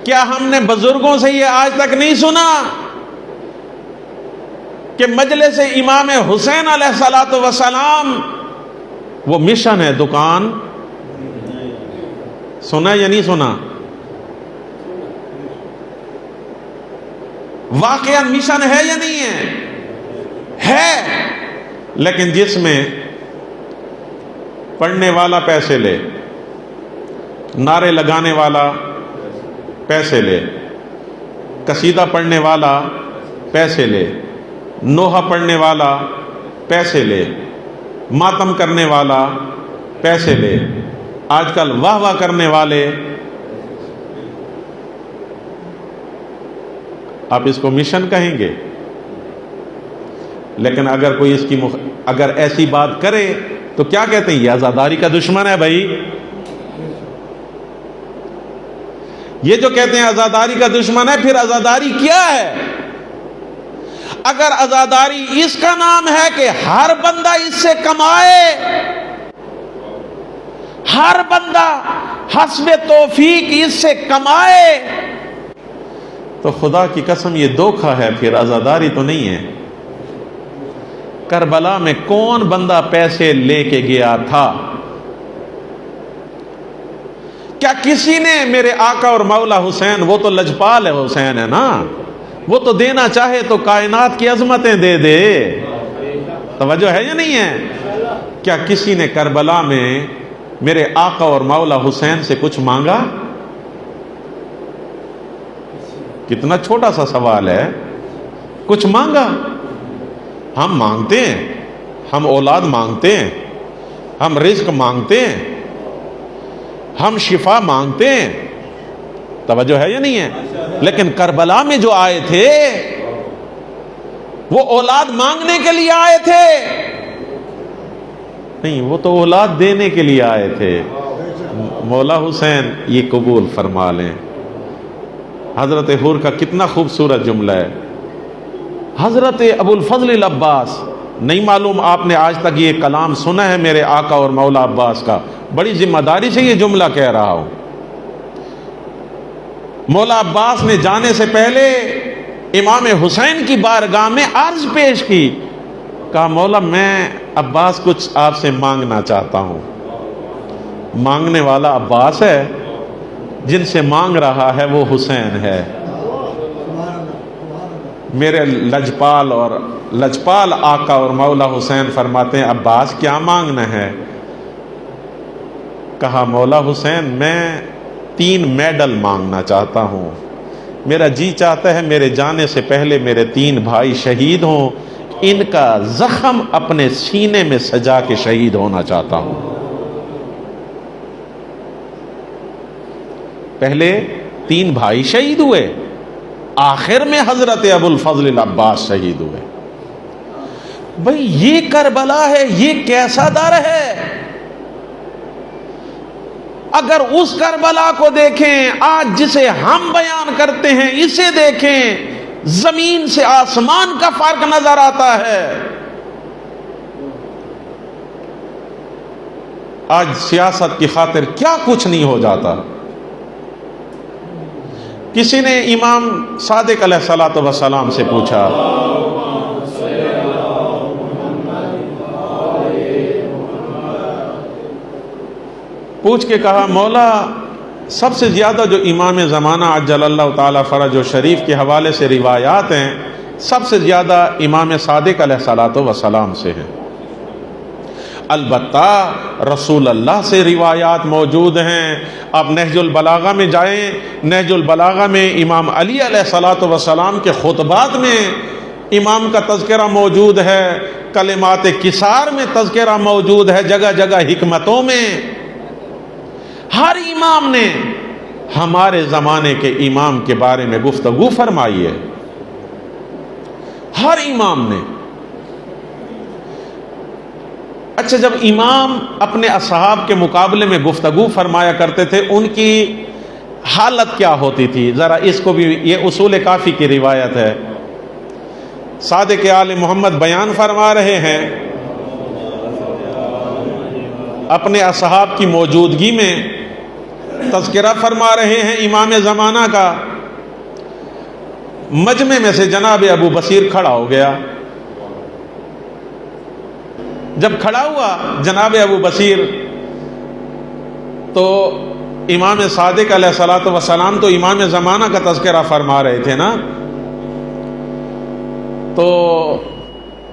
کیا ہم نے بزرگوں سے یہ آج تک نہیں سنا کہ مجلس امام حسین علیہ الصلوۃ والسلام وہ مشن ہے، دکان؟ سنا یا نہیں سنا؟ واقعا مشن ہے یا نہیں ہے؟ ہے، لیکن جس میں پڑھنے والا پیسے لے، نعرے لگانے والا پیسے لے، قصیدہ پڑھنے والا پیسے لے، نوحہ پڑھنے والا پیسے لے، ماتم کرنے والا پیسے لے، آج کل واہ واہ کرنے والے، آپ اس کو مشن کہیں گے؟ لیکن اگر کوئی اس کی اگر ایسی بات کرے تو کیا کہتے ہیں؟ یہ عزاداری کا دشمن ہے بھائی۔ یہ جو کہتے ہیں عزاداری کا دشمن ہے، پھر عزاداری کیا ہے؟ اگر عزاداری اس کا نام ہے کہ ہر بندہ اس سے کمائے، ہر بندہ حسب توفیق اس سے کمائے، تو خدا کی قسم یہ دھوکہ ہے، پھر عزاداری تو نہیں ہے۔ کربلا میں کون بندہ پیسے لے کے گیا تھا؟ کیا کسی نے میرے آقا اور مولا حسین، وہ تو لجپال ہے حسین ہے نا، وہ تو دینا چاہے تو کائنات کی عظمتیں دے دے، توجہ ہے یا نہیں ہے؟ کیا کسی نے کربلا میں میرے آقا اور مولا حسین سے کچھ مانگا؟ کتنا چھوٹا سا سوال ہے، کچھ مانگا؟ ہم مانگتے ہیں، ہم اولاد مانگتے ہیں، ہم رزق مانگتے ہیں، ہم شفا مانگتے ہیں، توجہ ہے یا نہیں ہے؟ لیکن کربلا میں جو آئے تھے وہ اولاد مانگنے کے لیے آئے تھے نہیں، وہ تو اولاد دینے کے لیے آئے تھے۔ مولا حسین یہ قبول فرما لیں۔ حضرت حور کا کتنا خوبصورت جملہ ہے، حضرت ابو الفضل العباس نہیں معلوم آپ نے آج تک یہ کلام سنا ہے میرے آقا اور مولا عباس کا؟ بڑی ذمہ داری سے یہ جملہ کہہ رہا ہوں۔ مولا عباس نے جانے سے پہلے امام حسین کی بارگاہ میں عرض پیش کی، کہا مولا میں عباس کچھ آپ سے مانگنا چاہتا ہوں۔ مانگنے والا عباس ہے، جن سے مانگ رہا ہے وہ حسین ہے۔ میرے لجپال آقا اور مولا حسین فرماتے ہیں عباس کیا مانگنا ہے؟ کہا مولا حسین میں 3 میڈل مانگنا چاہتا ہوں، میرا جی چاہتا ہے میرے جانے سے پہلے میرے 3 بھائی شہید ہوں، ان کا زخم اپنے سینے میں سجا کے شہید ہونا چاہتا ہوں۔ پہلے 3 بھائی شہید ہوئے، آخر میں حضرت ابو الفضل العباس شہید ہوئے۔ بھئی یہ کربلا ہے، یہ کیسا در ہے؟ اگر اس کربلا کو دیکھیں، آج جسے ہم بیان کرتے ہیں اسے دیکھیں، زمین سے آسمان کا فرق نظر آتا ہے۔ آج سیاست کی خاطر کیا کچھ نہیں ہو جاتا۔ کسی نے امام صادق علیہ الصلوۃ والسلام سے پوچھا، پوچھ کے کہا مولا سب سے زیادہ جو امام زمانہ عجل اللہ تعالی فرج و شریف کے حوالے سے روایات ہیں، سب سے زیادہ امام صادق علیہ الصلوۃ والسلام سے ہیں۔ البتہ رسول اللہ سے روایات موجود ہیں۔ آپ نہج البلاغہ میں جائیں، نہج البلاغہ میں امام علی علیہ الصلوۃ والسلام کے خطبات میں امام کا تذکرہ موجود ہے، کلمات کسار میں تذکرہ موجود ہے، جگہ جگہ حکمتوں میں۔ ہر امام نے ہمارے زمانے کے امام کے بارے میں گفتگو فرمائی ہے، ہر امام نے۔ اچھا، جب امام اپنے اصحاب کے مقابلے میں گفتگو فرمایا کرتے تھے، ان کی حالت کیا ہوتی تھی؟ ذرا اس کو بھی، یہ اصول کافی کی روایت ہے، صادق آل محمد بیان فرما رہے ہیں، اپنے اصحاب کی موجودگی میں تذکرہ فرما رہے ہیں امام زمانہ کا۔ مجمع میں سے جناب ابو بصیر کھڑا ہو گیا۔ جب کھڑا ہوا جناب ابو بصیر تو امام صادق علیہ الصلوۃ والسلام تو امام زمانہ کا تذکرہ فرما رہے تھے نا، تو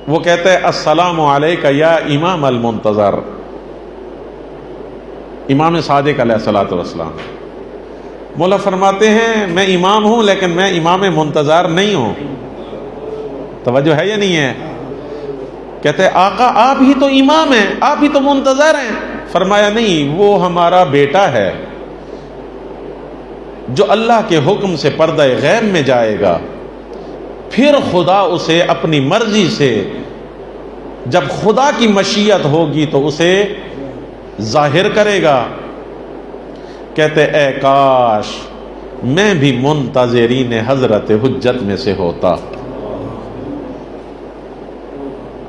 وہ کہتے ہیں السلام علیک یا امام المنتظر۔ امام صادق علیہ الصلوۃ والسلام مولا فرماتے ہیں میں امام ہوں لیکن میں امام منتظر نہیں ہوں۔ توجہ ہے یا نہیں ہے؟ کہتے ہیں آقا آپ ہی تو امام ہیں، آپ ہی تو منتظر ہیں۔ فرمایا نہیں، وہ ہمارا بیٹا ہے جو اللہ کے حکم سے پردہ غیب میں جائے گا، پھر خدا اسے اپنی مرضی سے، جب خدا کی مشیت ہوگی تو اسے ظاہر کرے گا۔ کہتے اے کاش میں بھی منتظرین حضرت حجت میں سے ہوتا۔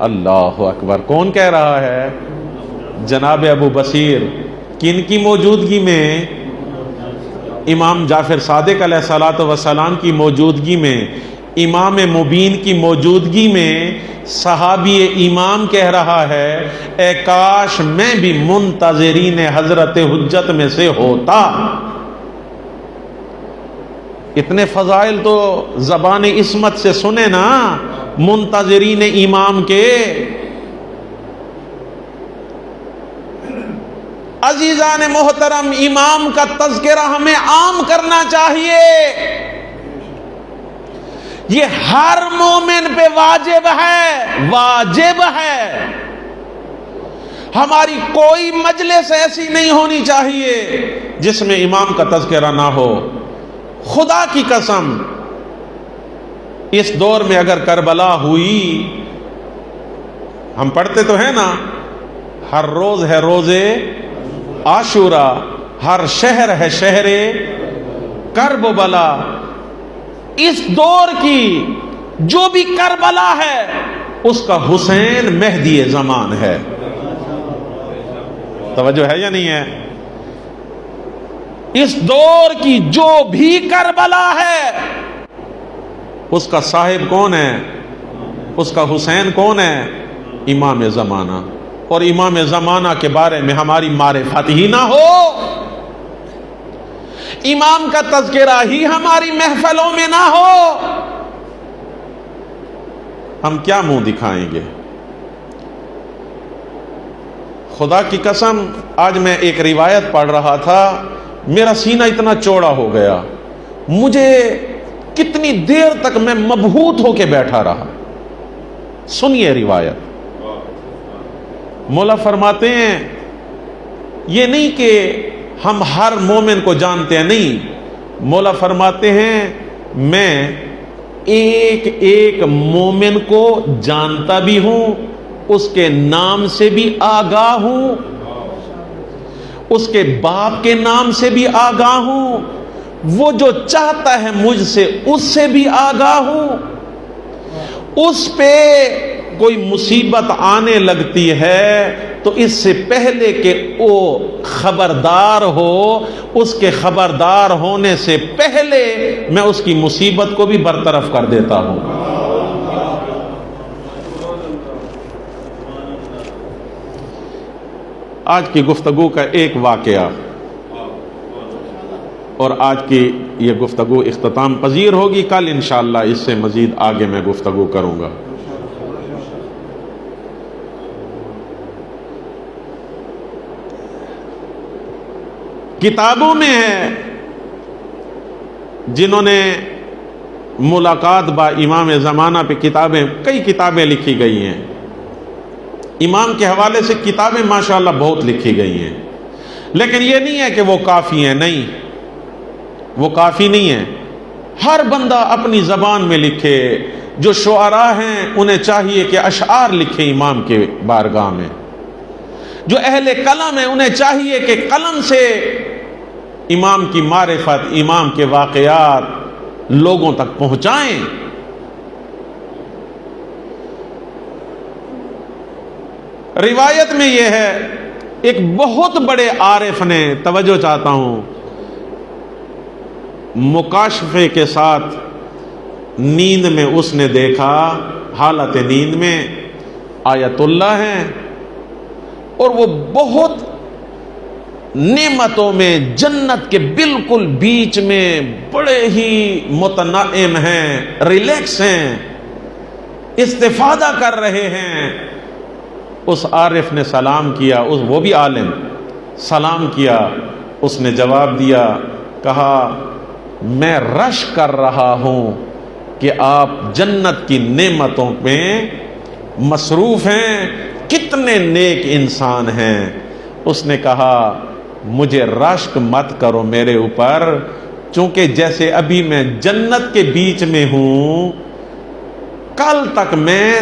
اللہ اکبر، کون کہہ رہا ہے؟ جناب ابو بصیر۔ کن کی موجودگی میں؟ امام جعفر صادق علیہ الصلوۃ والسلام کی موجودگی میں، امام مبین کی موجودگی میں صحابی امام کہہ رہا ہے اے کاش میں بھی منتظرین حضرت حجت میں سے ہوتا۔ اتنے فضائل تو زبان عصمت سے سنے نا منتظرین امام کے۔ عزیزان محترم، امام کا تذکرہ ہمیں عام کرنا چاہیے، یہ ہر مومن پہ واجب ہے، واجب ہے۔ ہماری کوئی مجلس ایسی نہیں ہونی چاہیے جس میں امام کا تذکرہ نہ ہو۔ خدا کی قسم، اس دور میں اگر کربلا ہوئی، ہم پڑھتے تو ہیں نا، ہر روز ہے روزے عاشورا، ہر شہر ہے شہر کرب و بلا۔ اس دور کی جو بھی کربلا ہے اس کا حسین مہدی زمان ہے۔ توجہ ہے یا نہیں ہے؟ اس دور کی جو بھی کربلا ہے اس کا صاحب کون ہے؟ اس کا حسین کون ہے؟ امام زمانہ۔ اور امام زمانہ کے بارے میں ہماری معرفت ہی نہ ہو، امام کا تذکرہ ہی ہماری محفلوں میں نہ ہو، ہم کیا منہ دکھائیں گے؟ خدا کی قسم، آج میں ایک روایت پڑھ رہا تھا، میرا سینہ اتنا چوڑا ہو گیا، مجھے کتنی دیر تک میں مبہوت ہو کے بیٹھا رہا۔ سنیے روایت۔ مولا فرماتے ہیں یہ نہیں کہ ہم ہر مومن کو جانتے ہیں، نہیں، مولا فرماتے ہیں میں ایک ایک مومن کو جانتا بھی ہوں، اس کے نام سے بھی آگاہ ہوں، اس کے باپ کے نام سے بھی آگاہ ہوں، وہ جو چاہتا ہے مجھ سے اس سے بھی آگاہ ہوں۔ اس پہ کوئی مصیبت آنے لگتی ہے تو اس سے پہلے کہ وہ خبردار ہو، اس کے خبردار ہونے سے پہلے میں اس کی مصیبت کو بھی برطرف کر دیتا ہوں۔ آج کی گفتگو کا ایک واقعہ، اور آج کی یہ گفتگو اختتام پذیر ہوگی، کل انشاءاللہ اس سے مزید آگے میں گفتگو کروں گا۔ کتابوں میں ہے، جنہوں نے ملاقات با امام زمانہ پہ کئی کتابیں لکھی گئی ہیں، امام کے حوالے سے کتابیں ماشاءاللہ بہت لکھی گئی ہیں، لیکن یہ نہیں ہے کہ وہ کافی ہیں، نہیں، وہ کافی نہیں ہے۔ ہر بندہ اپنی زبان میں لکھے۔ جو شعراء ہیں انہیں چاہیے کہ اشعار لکھیں امام کے بارگاہ میں، جو اہل قلم ہیں انہیں چاہیے کہ قلم سے امام کی معرفت، امام کے واقعات لوگوں تک پہنچائیں۔ روایت میں یہ ہے، ایک بہت بڑے عارف نے، توجہ چاہتا ہوں، مکاشفے کے ساتھ نیند میں اس نے دیکھا، حالت نیند میں آیت اللہ ہیں، اور وہ بہت نعمتوں میں جنت کے بالکل بیچ میں بڑے ہی متنعم ہیں، ریلیکس ہیں، استفادہ کر رہے ہیں۔ اس عارف نے سلام کیا، وہ بھی عالم، سلام کیا، اس نے جواب دیا، کہا میں رش کر رہا ہوں کہ آپ جنت کی نعمتوں میں مصروف ہیں، کتنے نیک انسان ہیں۔ اس نے کہا مجھے رشک مت کرو میرے اوپر، چونکہ جیسے ابھی میں جنت کے بیچ میں ہوں، کل تک میں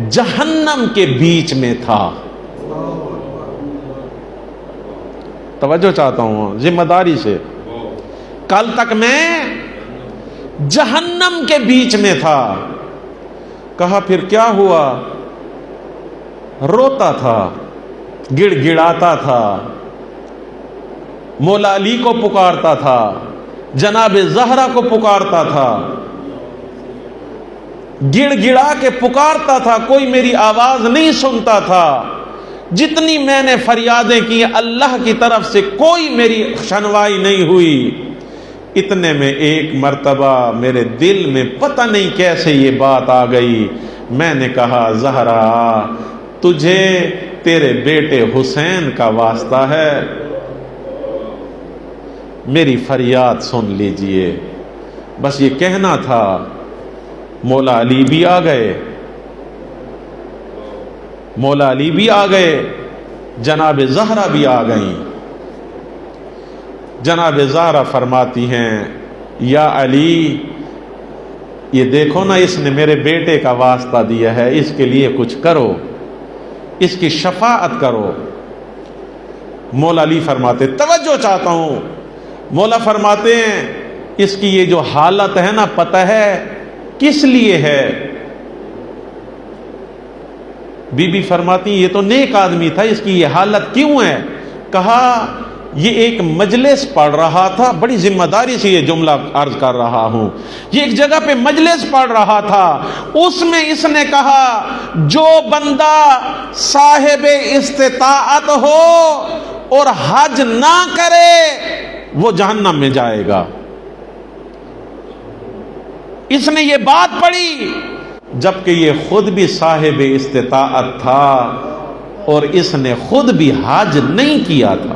جہنم کے بیچ میں تھا۔ توجہ چاہتا ہوں ذمہ داری سے، کل تک میں جہنم کے بیچ میں تھا۔ کہا پھر کیا ہوا؟ روتا تھا، گڑ گڑاتا تھا، مولا علی کو پکارتا تھا، جناب زہرا کو پکارتا تھا، گڑ گڑا کے پکارتا تھا، کوئی میری آواز نہیں سنتا تھا، جتنی میں نے فریادیں کی اللہ کی طرف سے کوئی میری سنوائی نہیں ہوئی۔ اتنے میں ایک مرتبہ میرے دل میں پتہ نہیں کیسے یہ بات آ گئی، میں نے کہا زہرا تجھے تیرے بیٹے حسین کا واسطہ ہے، میری فریاد سن لیجئے۔ بس یہ کہنا تھا، مولا علی بھی آ گئے، مولا علی بھی آ گئے، جناب زہرا بھی آ گئیں۔ جناب زہرا فرماتی ہیں یا علی یہ دیکھو نا، اس نے میرے بیٹے کا واسطہ دیا ہے، اس کے لیے کچھ کرو، اس کی شفاعت کرو۔ مولا علی فرماتے، توجہ چاہتا ہوں، مولا فرماتے ہیں اس کی یہ جو حالت ہے نا، پتہ ہے کس لیے ہے؟ بی بی فرماتی یہ تو نیک آدمی تھا، اس کی یہ حالت کیوں ہے؟ کہا یہ ایک مجلس پڑھ رہا تھا، بڑی ذمہ داری سے یہ جملہ عرض کر رہا ہوں، یہ ایک جگہ پہ مجلس پڑھ رہا تھا، اس میں اس نے کہا جو بندہ صاحب استطاعت ہو اور حج نہ کرے وہ جہنم میں جائے گا۔ اس نے یہ بات پڑھی جبکہ یہ خود بھی صاحب استطاعت تھا اور اس نے خود بھی حج نہیں کیا تھا۔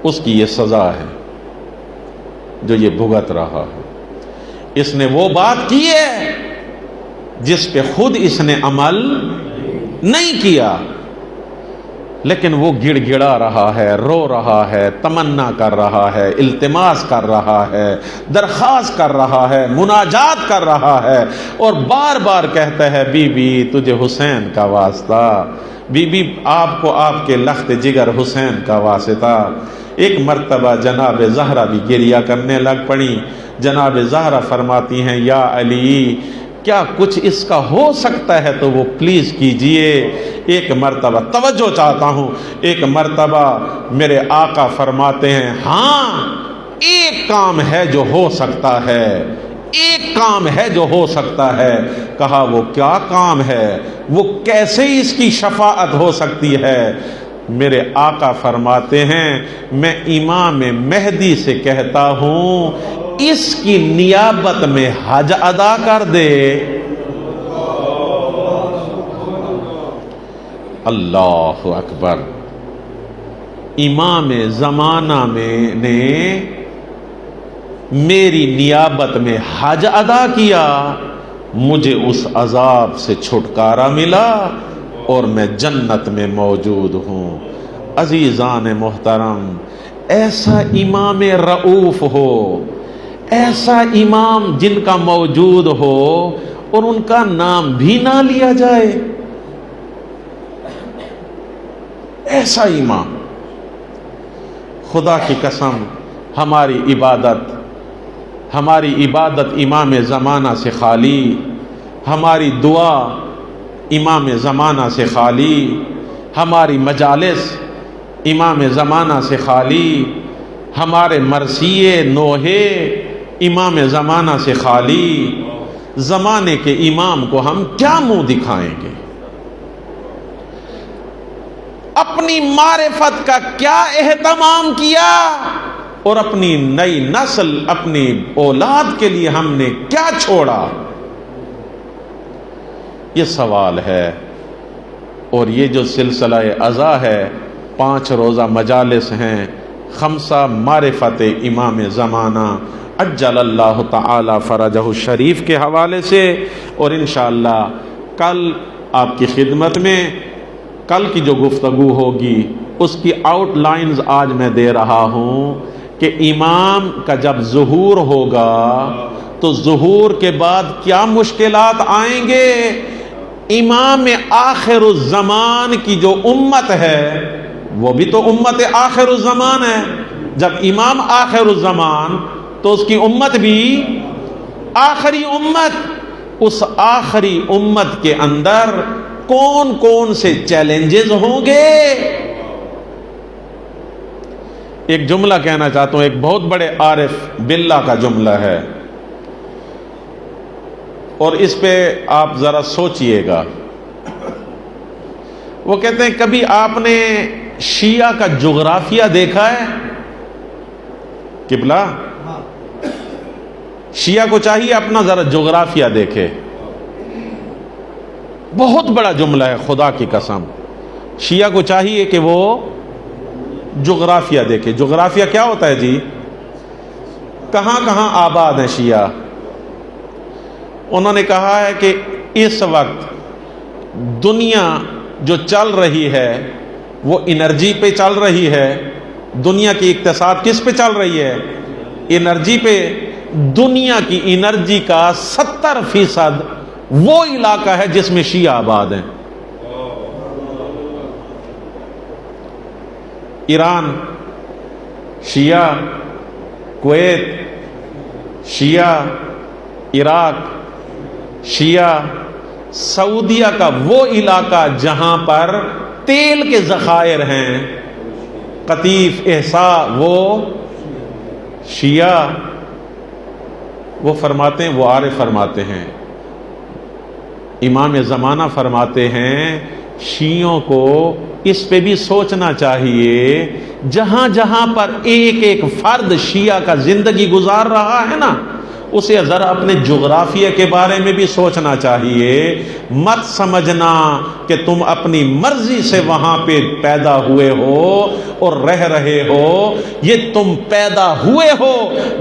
اس کی یہ سزا ہے جو یہ بھگت رہا ہے۔ اس نے وہ بات کی ہے جس پہ خود اس نے عمل نہیں کیا، لیکن وہ گڑ گڑا رہا ہے، رو رہا ہے، تمنا کر رہا ہے، التماس کر رہا ہے، درخواست کر رہا ہے، مناجات کر رہا ہے، اور بار بار کہتا ہے بی بی تجھے حسین کا واسطہ، بی بی آپ کو آپ کے لخت جگر حسین کا واسطہ۔ ایک مرتبہ جناب زہرا بھی گریہ کرنے لگ پڑی۔ جناب زہرا فرماتی ہیں یا علی کیا کچھ اس کا ہو سکتا ہے تو وہ پلیز کیجئے۔ ایک مرتبہ توجہ چاہتا ہوں، ایک مرتبہ میرے آقا فرماتے ہیں ہاں ایک کام ہے جو ہو سکتا ہے، ایک کام ہے جو ہو سکتا ہے۔ کہا وہ کیا کام ہے، وہ کیسے اس کی شفاعت ہو سکتی ہے؟ میرے آقا فرماتے ہیں میں امام مہدی سے کہتا ہوں اس کی نیابت میں حج ادا کر دے۔ اللہ اکبر۔ امام زمانہ میں نے میری نیابت میں حج ادا کیا، مجھے اس عذاب سے چھٹکارا ملا اور میں جنت میں موجود ہوں۔ عزیزان محترم، ایسا امام رؤوف ہو، ایسا امام جن کا موجود ہو اور ان کا نام بھی نہ لیا جائے، ایسا امام۔ خدا کی قسم ہماری عبادت امام زمانہ سے خالی، ہماری دعا امام زمانہ سے خالی، ہماری مجالس امام زمانہ سے خالی، ہمارے مرثیے نوحے امام زمانہ سے خالی۔ زمانے کے امام کو ہم کیا منہ دکھائیں گے؟ اپنی معرفت کا کیا اہتمام کیا اور اپنی نئی نسل، اپنی اولاد کے لیے ہم نے کیا چھوڑا؟ یہ سوال ہے۔ اور یہ جو سلسلہ عزا ہے، 5 روزہ مجالس ہیں، 5 معرفت امام زمانہ عجل اللہ تعالی فرجہ الشریف کے حوالے سے، اور انشاءاللہ کل آپ کی خدمت میں کل کی جو گفتگو ہوگی اس کی آؤٹ لائنز آج میں دے رہا ہوں کہ امام کا جب ظہور ہوگا تو ظہور کے بعد کیا مشکلات آئیں گے۔ امام آخر الزمان کی جو امت ہے وہ بھی تو امت آخر الزمان ہے۔ جب امام آخر الزمان تو اس کی امت بھی آخری امت۔ اس آخری امت کے اندر کون کون سے چیلنجز ہوں گے؟ ایک جملہ کہنا چاہتا ہوں، ایک بہت بڑے عارف باللہ کا جملہ ہے، اور اس پہ آپ ذرا سوچئے گا۔ وہ کہتے ہیں کبھی آپ نے شیعہ کا جغرافیہ دیکھا ہے؟ قبلہ شیعہ کو چاہیے اپنا ذرا جغرافیہ دیکھے۔ بہت بڑا جملہ ہے، خدا کی قسم۔ شیعہ کو چاہیے کہ وہ جغرافیہ دیکھے۔ جغرافیہ کیا ہوتا ہے جی؟ کہاں کہاں آباد ہیں شیعہ؟ انہوں نے کہا ہے کہ اس وقت دنیا جو چل رہی ہے وہ انرجی پہ چل رہی ہے۔ دنیا کی اقتصاد کس پہ چل رہی ہے؟ انرجی پہ۔ دنیا کی انرجی کا 70% وہ علاقہ ہے جس میں شیعہ آباد ہیں۔ ایران شیعہ، کویت شیعہ، عراق شیعہ سعودیہ کا وہ علاقہ جہاں پر تیل کے ذخائر ہیں، قطیف، احساء، وہ شیعہ، وہ فرماتے ہیں، وہ عارف فرماتے ہیں، امام زمانہ فرماتے ہیں شیعوں کو اس پہ بھی سوچنا چاہیے، جہاں جہاں پر ایک ایک فرد شیعہ کا زندگی گزار رہا ہے نا، اسے ذرا اپنے جغرافیہ کے بارے میں بھی سوچنا چاہیے۔ مت سمجھنا کہ تم اپنی مرضی سے وہاں پہ پیدا ہوئے ہو اور رہ رہے ہو، یہ تم پیدا ہوئے ہو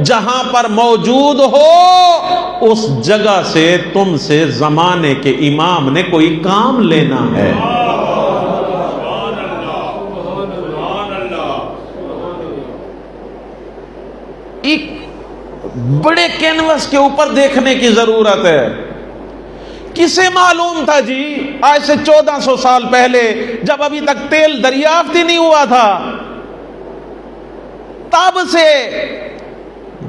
جہاں پر موجود ہو، اس جگہ سے تم سے زمانے کے امام نے کوئی کام لینا ہے۔ ایک بڑے کینوس کے اوپر دیکھنے کی ضرورت ہے۔ کسے معلوم تھا جی آج سے 1400 سال پہلے، جب ابھی تک تیل دریافت ہی نہیں ہوا تھا، تب سے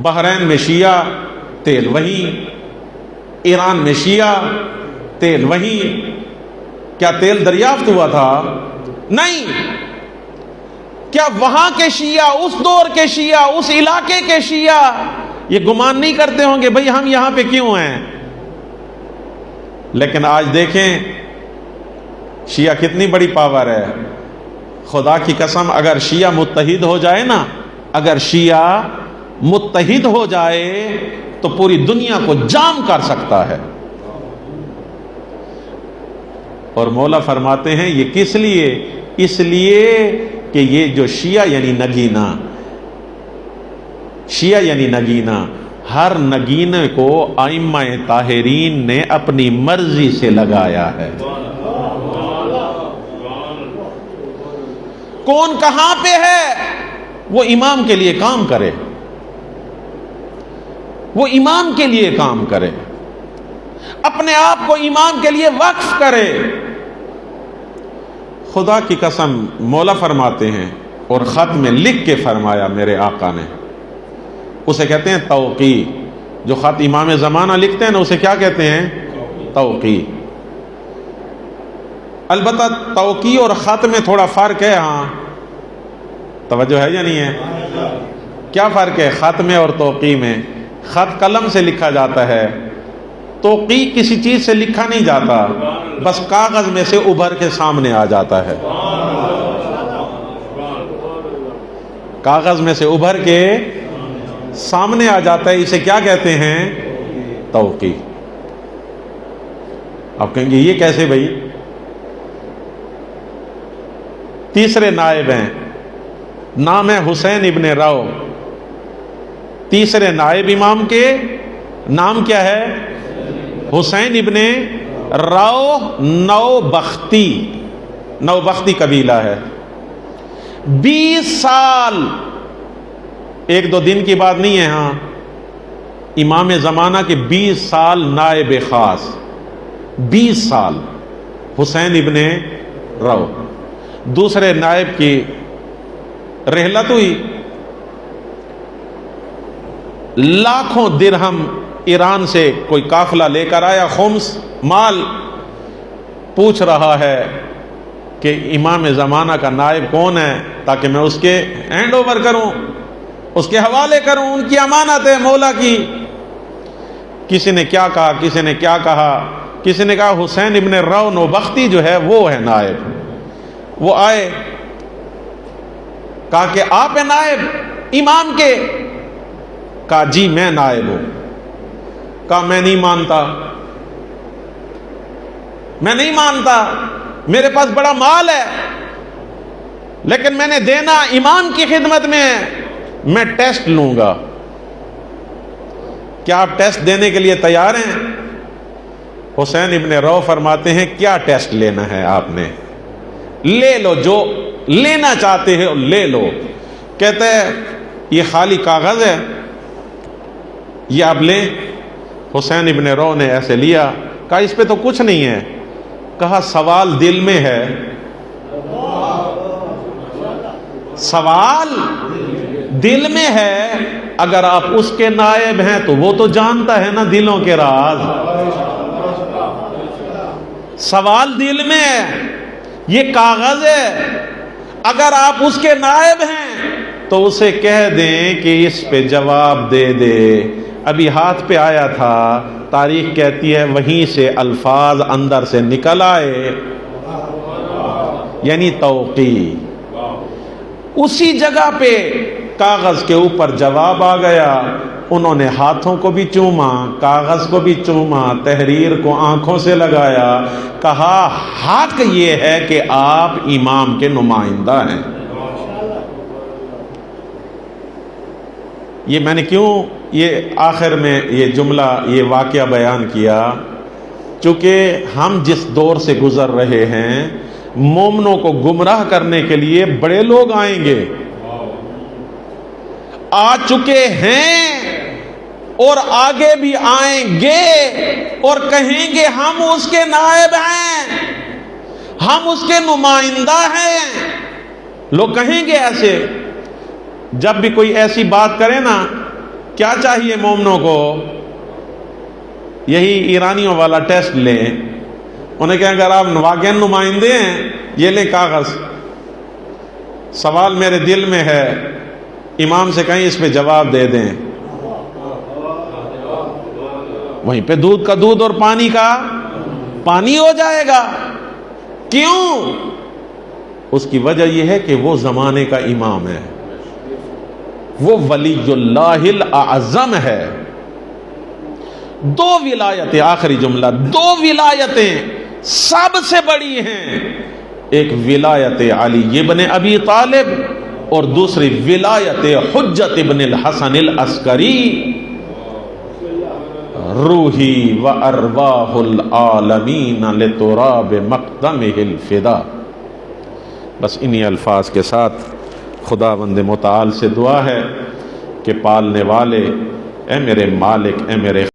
بحرین میں شیعہ، تیل وہیں، ایران میں شیعہ، تیل وہیں۔ کیا تیل دریافت ہوا تھا؟ نہیں۔ کیا وہاں کے شیعہ، اس دور کے شیعہ، اس علاقے کے شیعہ یہ گمان نہیں کرتے ہوں گے بھئی ہم یہاں پہ کیوں ہیں؟ لیکن آج دیکھیں شیعہ کتنی بڑی پاور ہے۔ خدا کی قسم، اگر شیعہ متحد ہو جائے نا، اگر شیعہ متحد ہو جائے تو پوری دنیا کو جام کر سکتا ہے۔ اور مولا فرماتے ہیں یہ کس لیے؟ اس لیے کہ یہ جو شیعہ یعنی نگینہ، شیعہ یعنی نگینہ، ہر نگینے کو ائمہ طاہرین نے اپنی مرضی سے لگایا ہے۔ کون کہاں پہ ہے وہ امام کے لیے کام کرے، وہ امام کے لیے کام کرے، اپنے آپ کو امام کے لیے وقف کرے۔ خدا کی قسم مولا فرماتے ہیں، اور خط میں لکھ کے فرمایا میرے آقا نے، اسے کہتے ہیں توقی۔ جو خط امام زمانہ لکھتے ہیں نا اسے کیا کہتے ہیں؟ توقی۔ البتہ توقی اور خط میں تھوڑا فرق ہے، ہاں توجہ ہے یا نہیں ہے؟ کیا فرق ہے خط میں اور توقی میں؟ خط قلم سے لکھا جاتا ہے، توقی کسی چیز سے لکھا نہیں جاتا، بس کاغذ میں سے ابھر کے سامنے آ جاتا ہے، کاغذ میں سے ابھر کے سامنے آ جاتا ہے، اسے کیا کہتے ہیں؟ توقی۔ آپ کہیں گے یہ کیسے بھائی؟ تیسرے نائب ہیں، نام ہے حسین ابن رو، تیسرے نائب امام کے نام کیا ہے؟ حسین ابن رو نوبختی، نوبختی قبیلہ ہے۔ 20 سال، ایک دو دن کی بات نہیں ہے، ہاں امام زمانہ کے 20 سال نائب خاص، 20 سال حسین ابن رو۔ دوسرے نائب کی رحلت ہوئی، لاکھوں درہم ایران سے کوئی قافلہ لے کر آیا، خمس مال، پوچھ رہا ہے کہ امام زمانہ کا نائب کون ہے تاکہ میں اس کے ہینڈ اوور کروں، اس کے حوالے کروں، ان کی امانت ہے مولا کی۔ کسی نے کیا کہا، کسی نے کیا کہا، کسی نے کہا حسین ابن رو نوبختی جو ہے وہ ہے نائب۔ وہ آئے، کہا کہ آپ ہیں نائب امام کے؟ کہا جی میں نائب ہوں۔ کہا میں نہیں مانتا، میں نہیں مانتا، میرے پاس بڑا مال ہے لیکن میں نے دینا امام کی خدمت میں ہے، میں ٹیسٹ لوں گا۔ کیا آپ ٹیسٹ دینے کے لیے تیار ہیں؟ حسین ابن رو فرماتے ہیں کیا ٹیسٹ لینا ہے آپ نے؟ لے لو، جو لینا چاہتے ہو لے لو۔ کہتے ہیں یہ خالی کاغذ ہے، یہ آپ لیں۔ حسین ابن رو نے ایسے لیا، کہا اس پہ تو کچھ نہیں ہے۔ کہا سوال دل میں ہے، سوال دل میں ہے، اگر آپ اس کے نائب ہیں تو وہ تو جانتا ہے نا دلوں کے راز۔ سوال دل میں ہے، یہ کاغذ ہے، اگر آپ اس کے نائب ہیں تو اسے کہہ دیں کہ اس پہ جواب دے دے۔ ابھی ہاتھ پہ آیا تھا، تاریخ کہتی ہے وہیں سے الفاظ اندر سے نکل آئے، یعنی توقیع۔ اسی جگہ پہ کاغذ کے اوپر جواب آ گیا، انہوں نے ہاتھوں کو بھی چوما، کاغذ کو بھی چوما، تحریر کو آنکھوں سے لگایا، کہا حق یہ ہے کہ آپ امام کے نمائندہ ہیں۔ یہ میں نے کیوں یہ آخر میں یہ جملہ، یہ واقعہ بیان کیا؟ چونکہ ہم جس دور سے گزر رہے ہیں، مومنوں کو گمراہ کرنے کے لیے بڑے لوگ آئیں گے، آ چکے ہیں اور آگے بھی آئیں گے، اور کہیں گے ہم اس کے نائب ہیں، ہم اس کے نمائندہ ہیں۔ لوگ کہیں گے ایسے۔ جب بھی کوئی ایسی بات کرے نا، کیا چاہیے مومنوں کو؟ یہی ایرانیوں والا ٹیسٹ لیں، انہیں کہیں اگر آپ واقعی نمائندے ہیں، یہ لیں کاغذ، سوال میرے دل میں ہے، امام سے کہیں اس پہ جواب دے دیں۔ وہیں پہ دودھ کا دودھ اور پانی کا پانی ہو جائے گا۔ کیوں؟ اس کی وجہ یہ ہے کہ وہ زمانے کا امام ہے، وہ ولی اللہ الاعظم ہے۔ دو ولایتیں، آخری جملہ، دو ولایتیں سب سے بڑی ہیں، ایک ولایت علی ابن ابی طالب اور دوسری ولایت حجت ابن الحسن العسکری۔ روحی و ارواح العالمین لتراب مقدمہ الفدا۔ بس انہی الفاظ کے ساتھ خداوند متعال سے دعا ہے کہ پالنے والے، اے میرے مالک، اے میرے